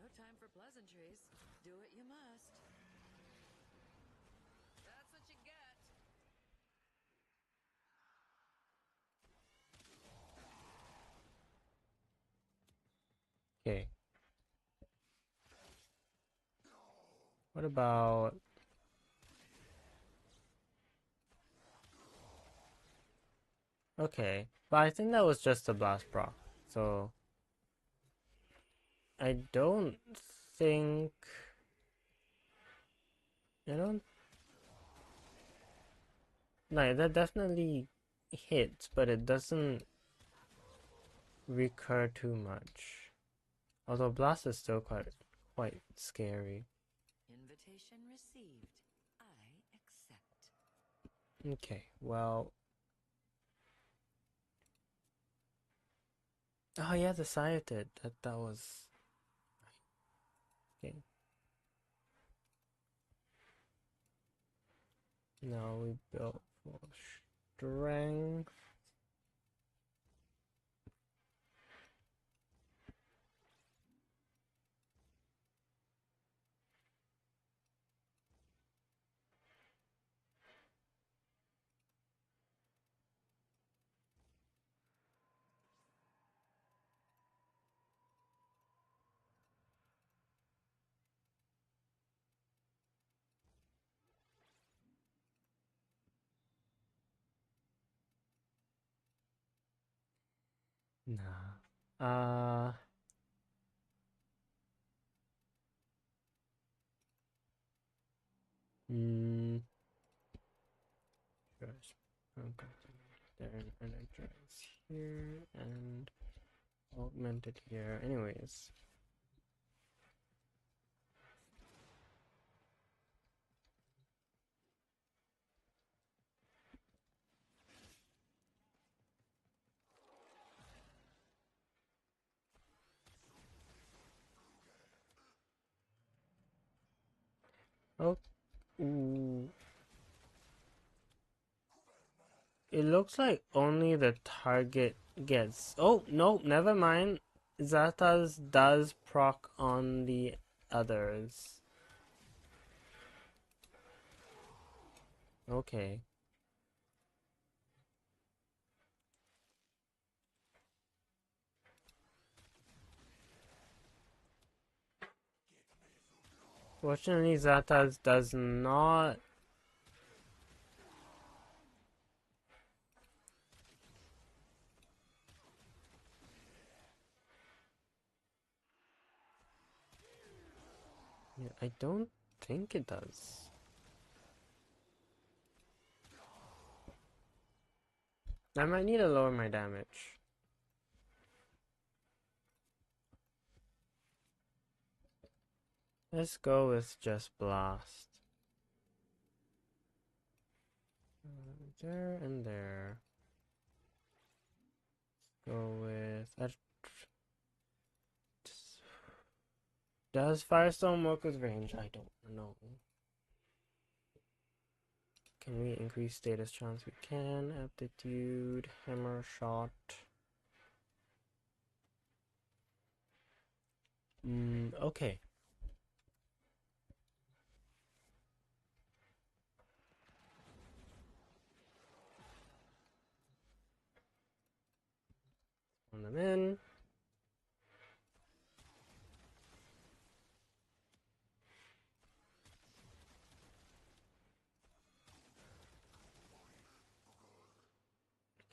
No time for pleasantries. Do what you must. That's what you get. Okay. What about... Okay, but I think that was just a blast proc, so I don't think... I don't... No, that definitely hits, but it doesn't recur too much. Although blast is still quite scary. Invitation received. I accept. Okay, well. Oh yeah, the Sciated. That was okay. Now we built for strength. Nah. Hmm. Just there and energize here and augmented here. Anyways. Oh. Ooh. It looks like only the target gets. Oh, no, never mind. Zata's does proc on the others. Okay. Fortunately, Zata's does not. Yeah, I don't think it does. I might need to lower my damage. Let's go with just blast. There and there. Go with. Does Firestone work with range? I don't know. Can we increase status chance? We can. Aptitude, hammer shot. Okay. On them in.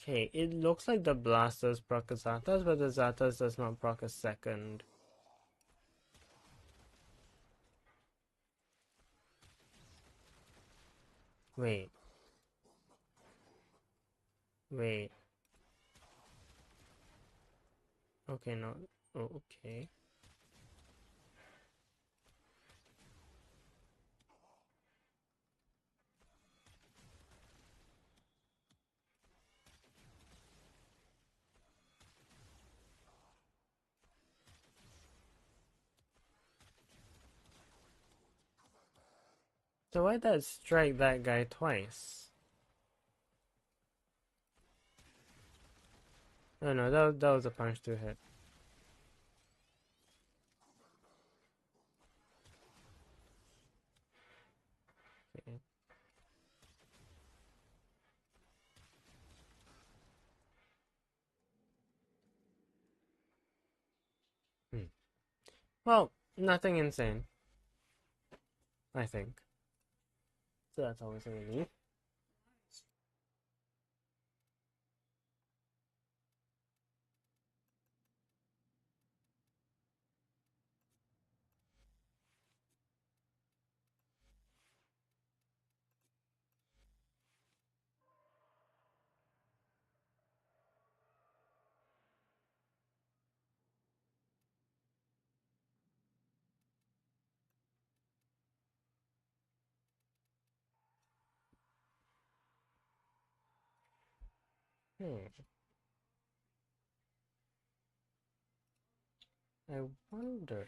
Okay, it looks like the blasters proc a Zatas, but the Zatas does not proc a second. Wait. Wait. Okay, no. Oh, okay. So why'd that strike that guy twice? Oh no, that was a punch to hit. Okay. Well, nothing insane. I think. So that's always a relief. Hmm. I wonder.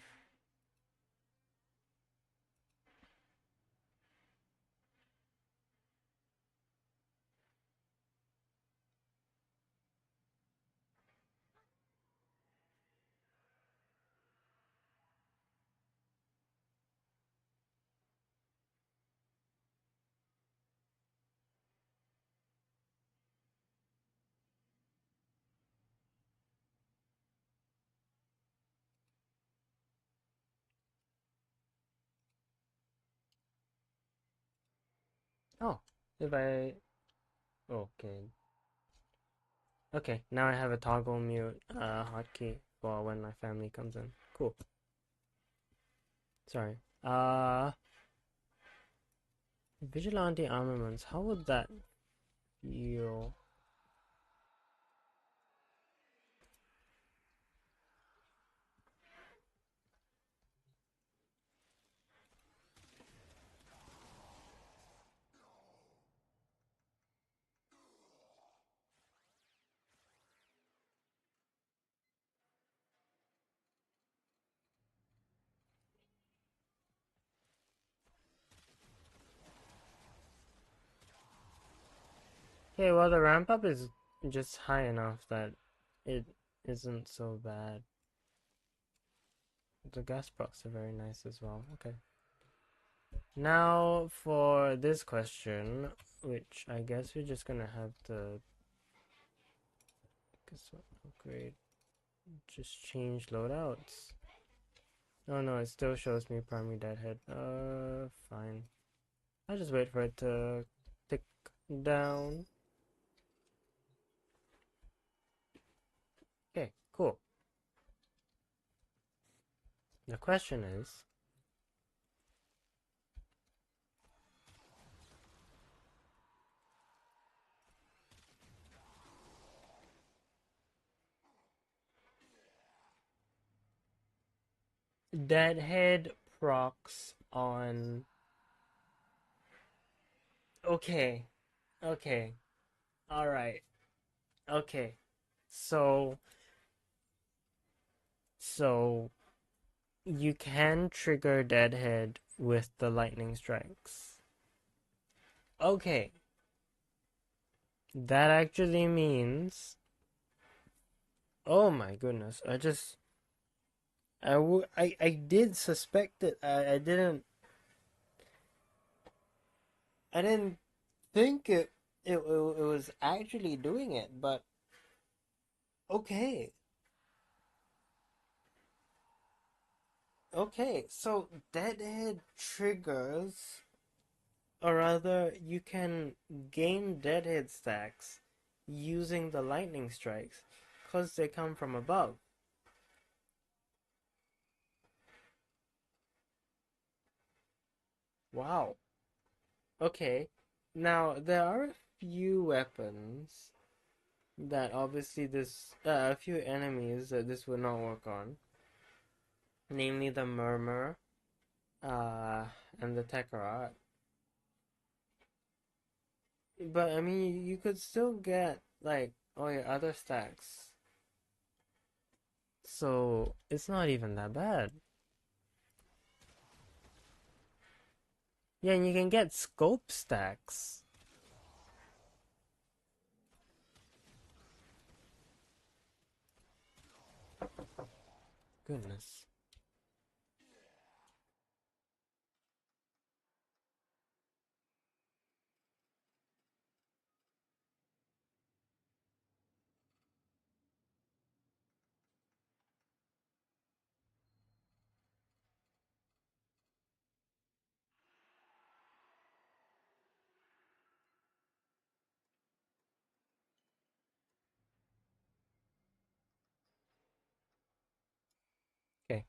Oh, if I. Okay. Okay, now I have a toggle mute hotkey for when my family comes in. Cool. Sorry. Vigilante armaments. How would that feel? Okay, well the ramp up is just high enough that it isn't so bad. The gas procs are very nice as well. Okay. Now for this question, which I guess we're just gonna have to guess what upgrade. Just change loadouts. Oh no, it still shows me primary deadhead. Fine. I'll just wait for it to tick down. Okay, cool. The question is, deadhead procs on. Okay, okay, alright, okay. So, so you can trigger deadhead with the lightning strikes. Okay, that actually means. Oh my goodness, I did suspect it. I didn't think it was actually doing it, but okay. Okay, so Deadhead triggers, or rather, you can gain Deadhead stacks using the lightning strikes, because they come from above. Wow. Okay. Now, there are a few weapons that obviously a few enemies that this would not work on. Namely the Murmur, uh, and the Tekarat. But I mean, you could still get like all your other stacks, so it's not even that bad. Yeah, and you can get scope stacks. Goodness. Okay.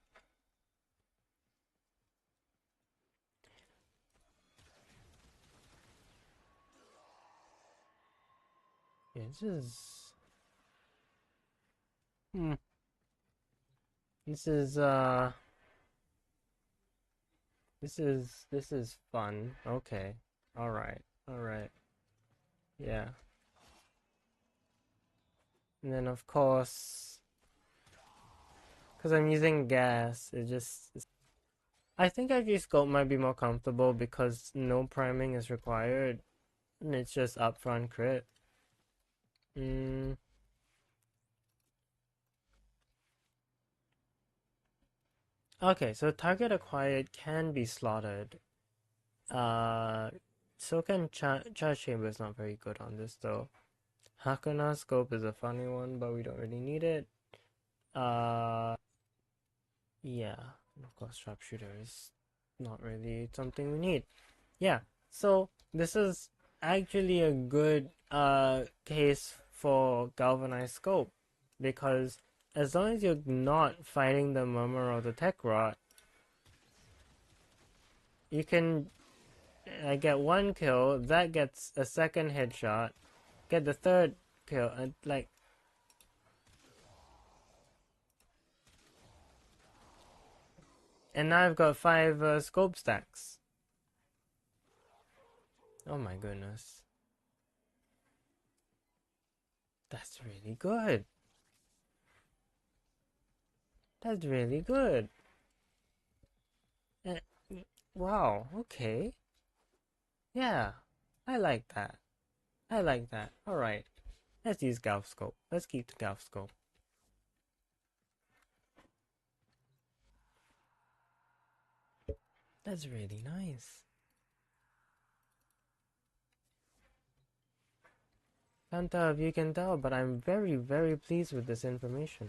Yeah, this is. Hmm. This is this is fun. Okay. All right. All right. Yeah. And then of course, because I'm using gas, I think actually scope might be more comfortable because no priming is required, and it's just upfront crit. Okay, so target acquired can be slaughtered. Uh, so can Charge Chamber is not very good on this though. Hakuna Scope is a funny one, but we don't really need it. Yeah, and of course Sharpshooter is not really something we need. Yeah, so this is actually a good case for Galvanized Scope, because as long as you're not fighting the Murmur or the Tech Rot, you can get one kill, that gets a second headshot, get the third kill, and like. And now I've got 5 scope stacks. Oh my goodness. That's really good. That's really good. Eh, wow, okay. Yeah, I like that. I like that. Alright, let's use Galv Scope. Let's keep the Galv Scope. That's really nice. Can't tell if you can tell, but I'm very, very pleased with this information.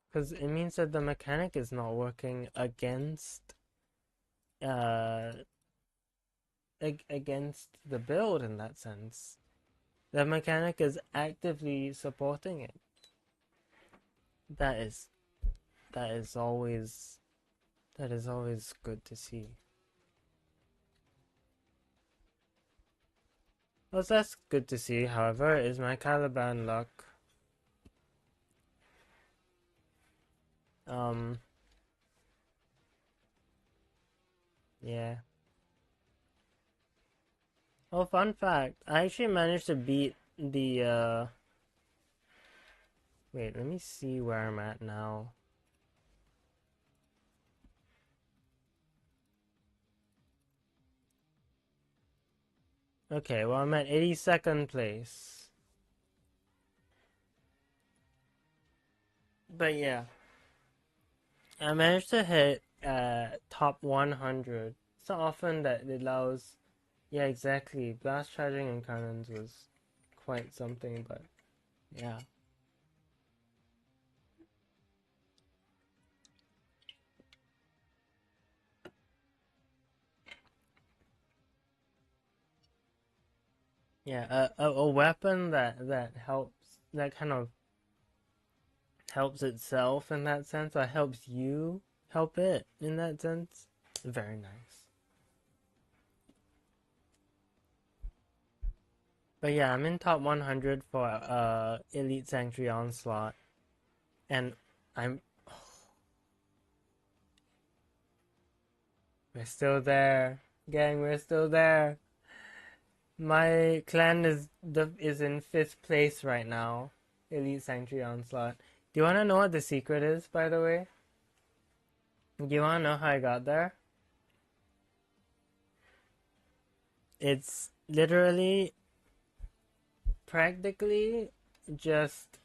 Because it means that the mechanic is not working against uh against the build in that sense. The mechanic is actively supporting it. That is that is always good to see. What's less good to see, however, is my Caliban luck. Yeah. Oh, fun fact, I actually managed to beat the wait, let me see where I'm at now. Okay, well I'm at 82nd place. But yeah, I managed to hit top 100. It's not often that it allows. Yeah, exactly. Blast charging and cannons was quite something, but yeah. Yeah, a weapon that helps, that kind of helps itself in that sense, or helps you help it in that sense. Very nice. But yeah, I'm in top 100 for Elite Sanctuary Onslaught, and I'm we're still there, gang. We're still there. My clan is in 5th place right now. Elite Sanctuary Onslaught. Do you want to know what the secret is, by the way? Do you want to know how I got there? It's literally, practically, just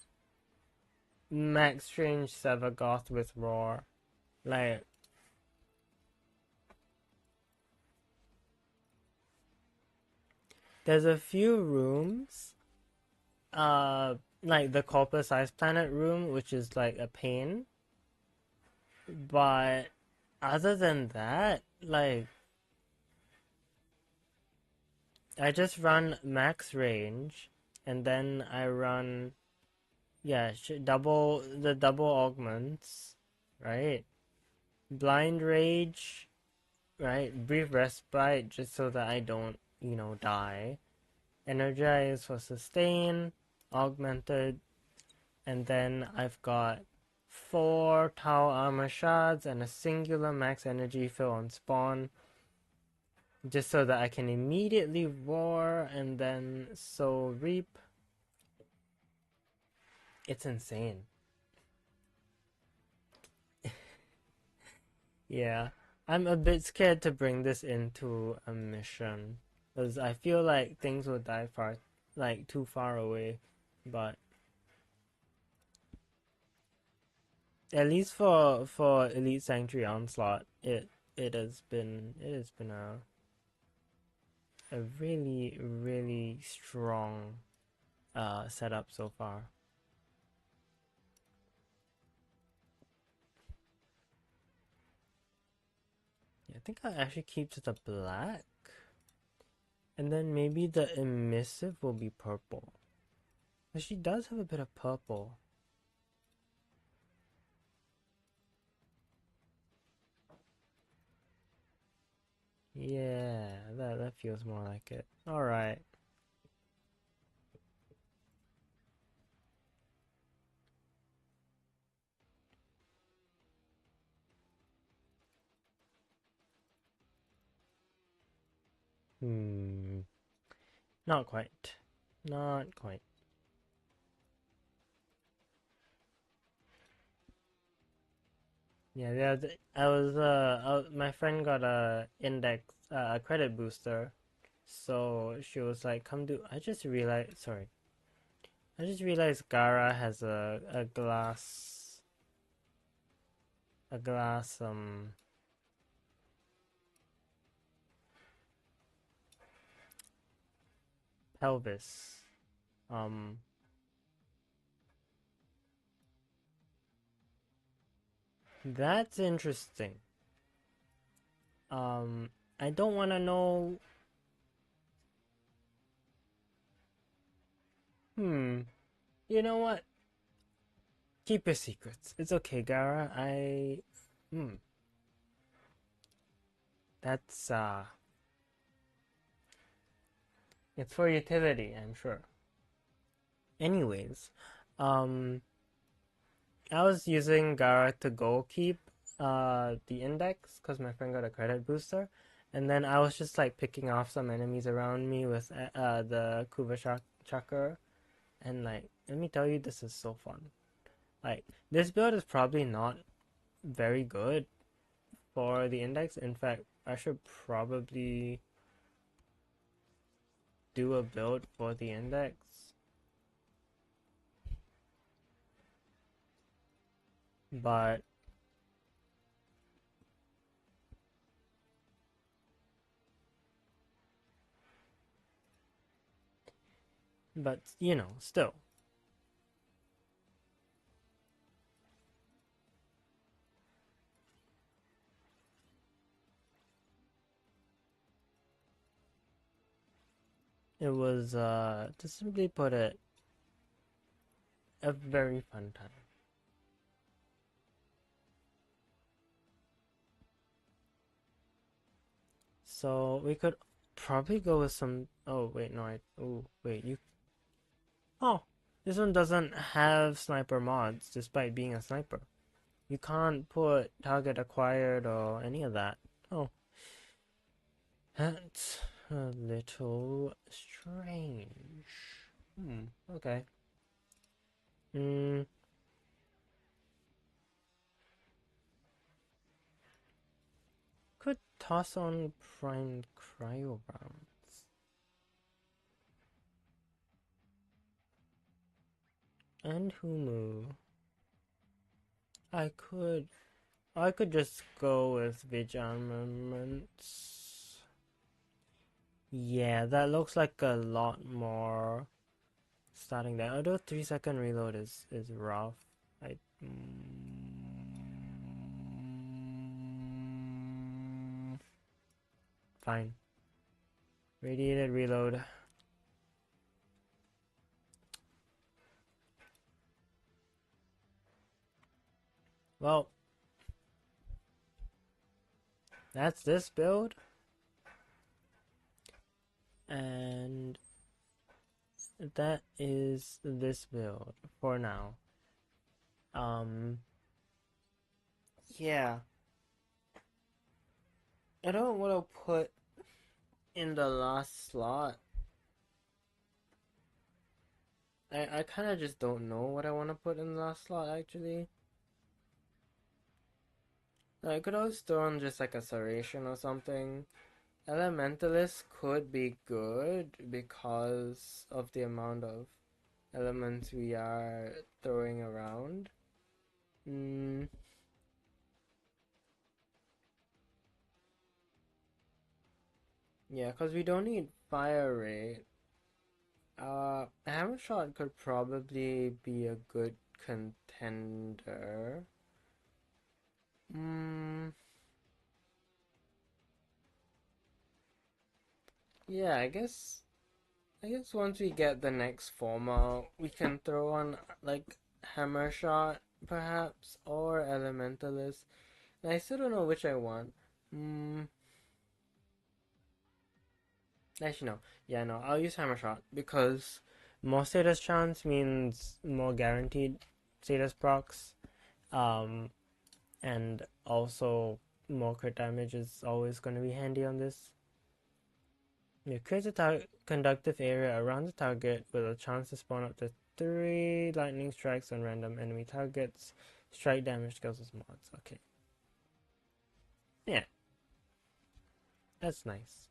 Max Strange Sevagoth with Roar. Like, there's a few rooms, like the Corpus Ice Planet room, which is like a pain. But other than that, like, I just run max range, and then I run, yeah, double augments, right? Blind rage, right? Brief respite, just so that I don't, die. Energize for sustain, augmented, and then I've got 4 Tau armor shards and a singular max energy fill on spawn, just so that I can immediately roar and then soul reap. It's insane. Yeah, I'm a bit scared to bring this into a mission because I feel like things will die too far away. But at least for Elite Sanctuary Onslaught, it has been a really really strong setup so far. Yeah, I think I'll actually keep to the black, and then maybe the emissive will be purple. But she does have a bit of purple. Yeah, that feels more like it. All right. Hmm. Not quite. Not quite. Yeah. My friend got a credit booster, so she was like, "Come do." I just realized. Sorry. I just realized Gara has a glass pelvis. Um. That's interesting. Um. I don't want to know. Hmm. You know what? Keep your secrets. It's okay, Gara. Hmm. That's It's for utility, I'm sure. Anyways, um, I was using Gara to goal keep the index because my friend got a credit booster, and then I was just like picking off some enemies around me with the Kuva Chakra, and like let me tell you, this is so fun. Like this build is probably not very good for the index. In fact, I should probably do a build for the index. But still, it was to simply put it, a very fun time. So we could probably go with some. Oh wait, no, Oh wait, you. Oh, this one doesn't have sniper mods, despite being a sniper. You can't put target acquired or any of that. Oh, that's a little strange. Okay. Hmm. Could toss on prime cryo rounds. And Humu. I could I could just go with Vig armaments. Yeah, that looks like a lot more starting there. Although 3-second reload is rough. I fine. Radiated reload. Well, that's this build. And that is this build for now. yeah, I don't want to put in the last slot. I kind of just don't know what I want to put in the last slot actually. I could always throw on just like a Serration or something. Elementalist could be good because of the amount of elements we are throwing around. Mm, yeah, because we don't need fire rate. Hammer shot could probably be a good contender. Mm, yeah, I guess once we get the next form out, we can throw on like hammer shot perhaps or elementalist. And I still don't know which I want. Mm, actually no. Yeah, no, I'll use hammer shot because more status chance means more guaranteed status procs. Um, and also more crit damage is always going to be handy on this. It creates a conductive area around the target with a chance to spawn up to 3 lightning strikes on random enemy targets. Strike damage scales as mods. Okay. Yeah, that's nice.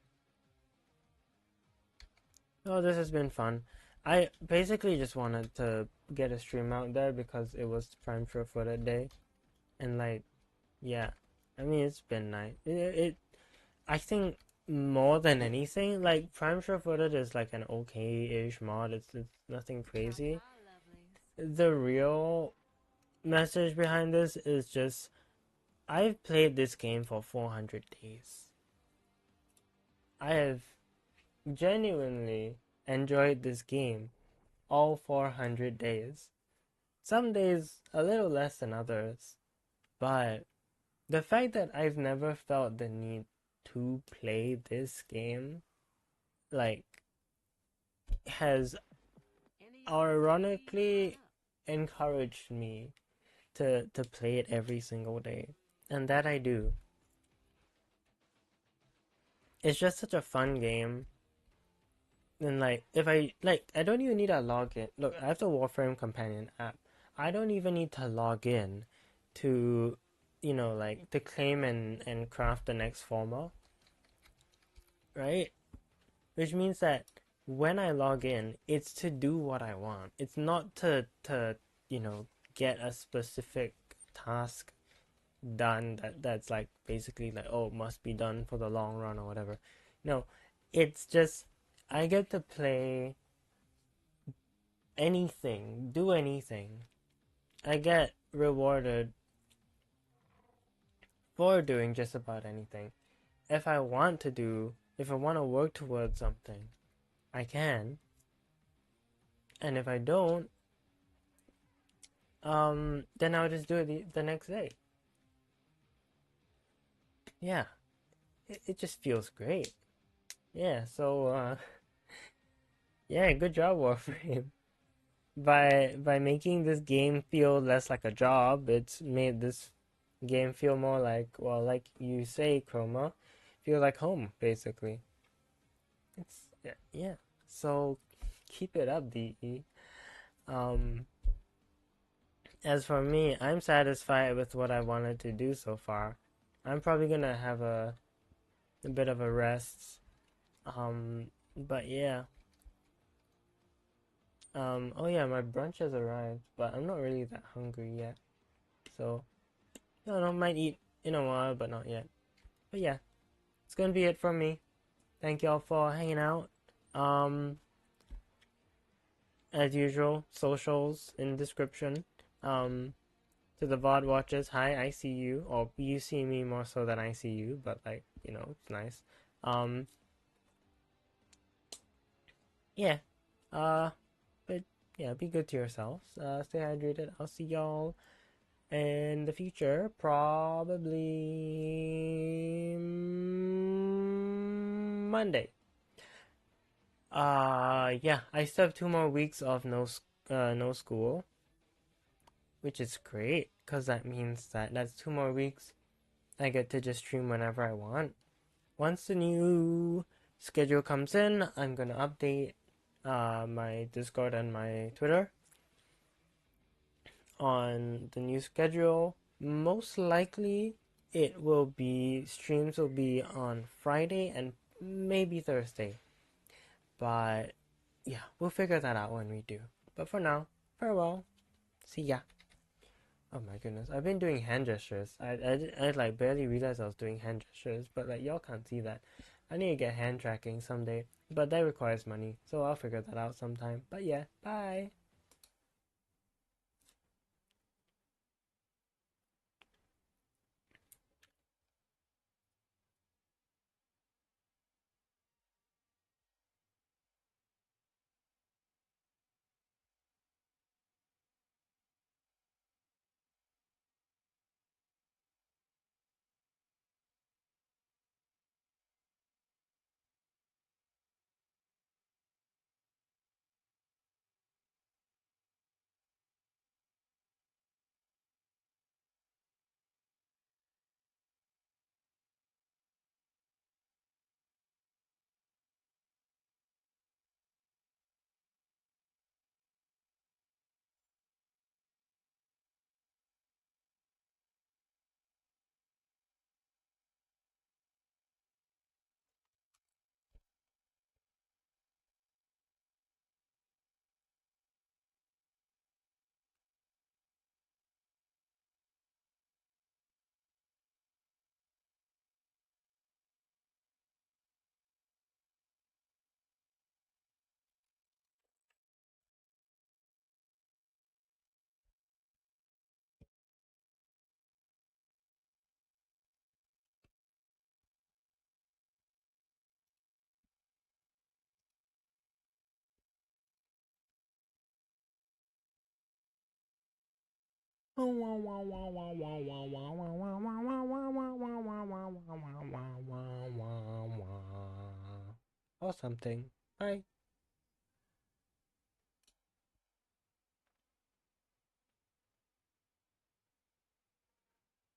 Oh, this has been fun. I basically just wanted to get a stream out there because it was Prime Sure Footed Day. And like, yeah. I mean, it's been nice. I think more than anything, like Prime Sure Footed is like an okay-ish mod. It's nothing crazy. The real message behind this is just I've played this game for 400 days. I have genuinely enjoyed this game all 400 days. Some days a little less than others, but the fact that I've never felt the need to play this game, like, has ironically encouraged me to play it every single day. And that I do. It's just such a fun game. And like if I don't even need a login. Look, I have the Warframe companion app. I don't even need to log in to like to claim and craft the next former, right? Which means that when I log in, it's to do what I want. It's not to get a specific task done that's like basically like, oh, must be done for the long run or whatever. No, it's just I get to play anything, do anything. I get rewarded for doing just about anything. If I want to work towards something, I can. And if I don't, then I'll just do it the next day. Yeah, it just feels great. Yeah, so yeah, good job, Warframe. By making this game feel less like a job, it's made this game feel more like, well, like you say, Chroma, feel like home, basically. It's yeah. So keep it up, DE. Um, as for me, I'm satisfied with what I wanted to do so far. I'm probably gonna have a bit of a rest. But yeah. Oh yeah, my brunch has arrived, but I'm not really that hungry yet. So, I don't know, might eat in a while, but not yet. But yeah, it's gonna be it from me. Thank y'all for hanging out. Um, as usual, socials in description. Um, to the VOD watchers, hi, I see you, or you see me more so than I see you, but like, it's nice. Um, yeah. But yeah, be good to yourselves. Stay hydrated. I'll see y'all in the future, probably Monday. Yeah, I still have 2 more weeks of no school. which is great because that means that that's 2 more weeks. I get to just stream whenever I want. Once the new schedule comes in, I'm gonna update my Discord and my Twitter on the new schedule. Most likely, it will be streams will be on Friday and maybe Thursday. But yeah, we'll figure that out when we do. But for now, farewell. See ya. Oh my goodness, I've been doing hand gestures. I like barely realized I was doing hand gestures, but like y'all can't see that. I need to get hand tracking someday, but that requires money, so I'll figure that out sometime. But yeah, bye. Or something. Bye.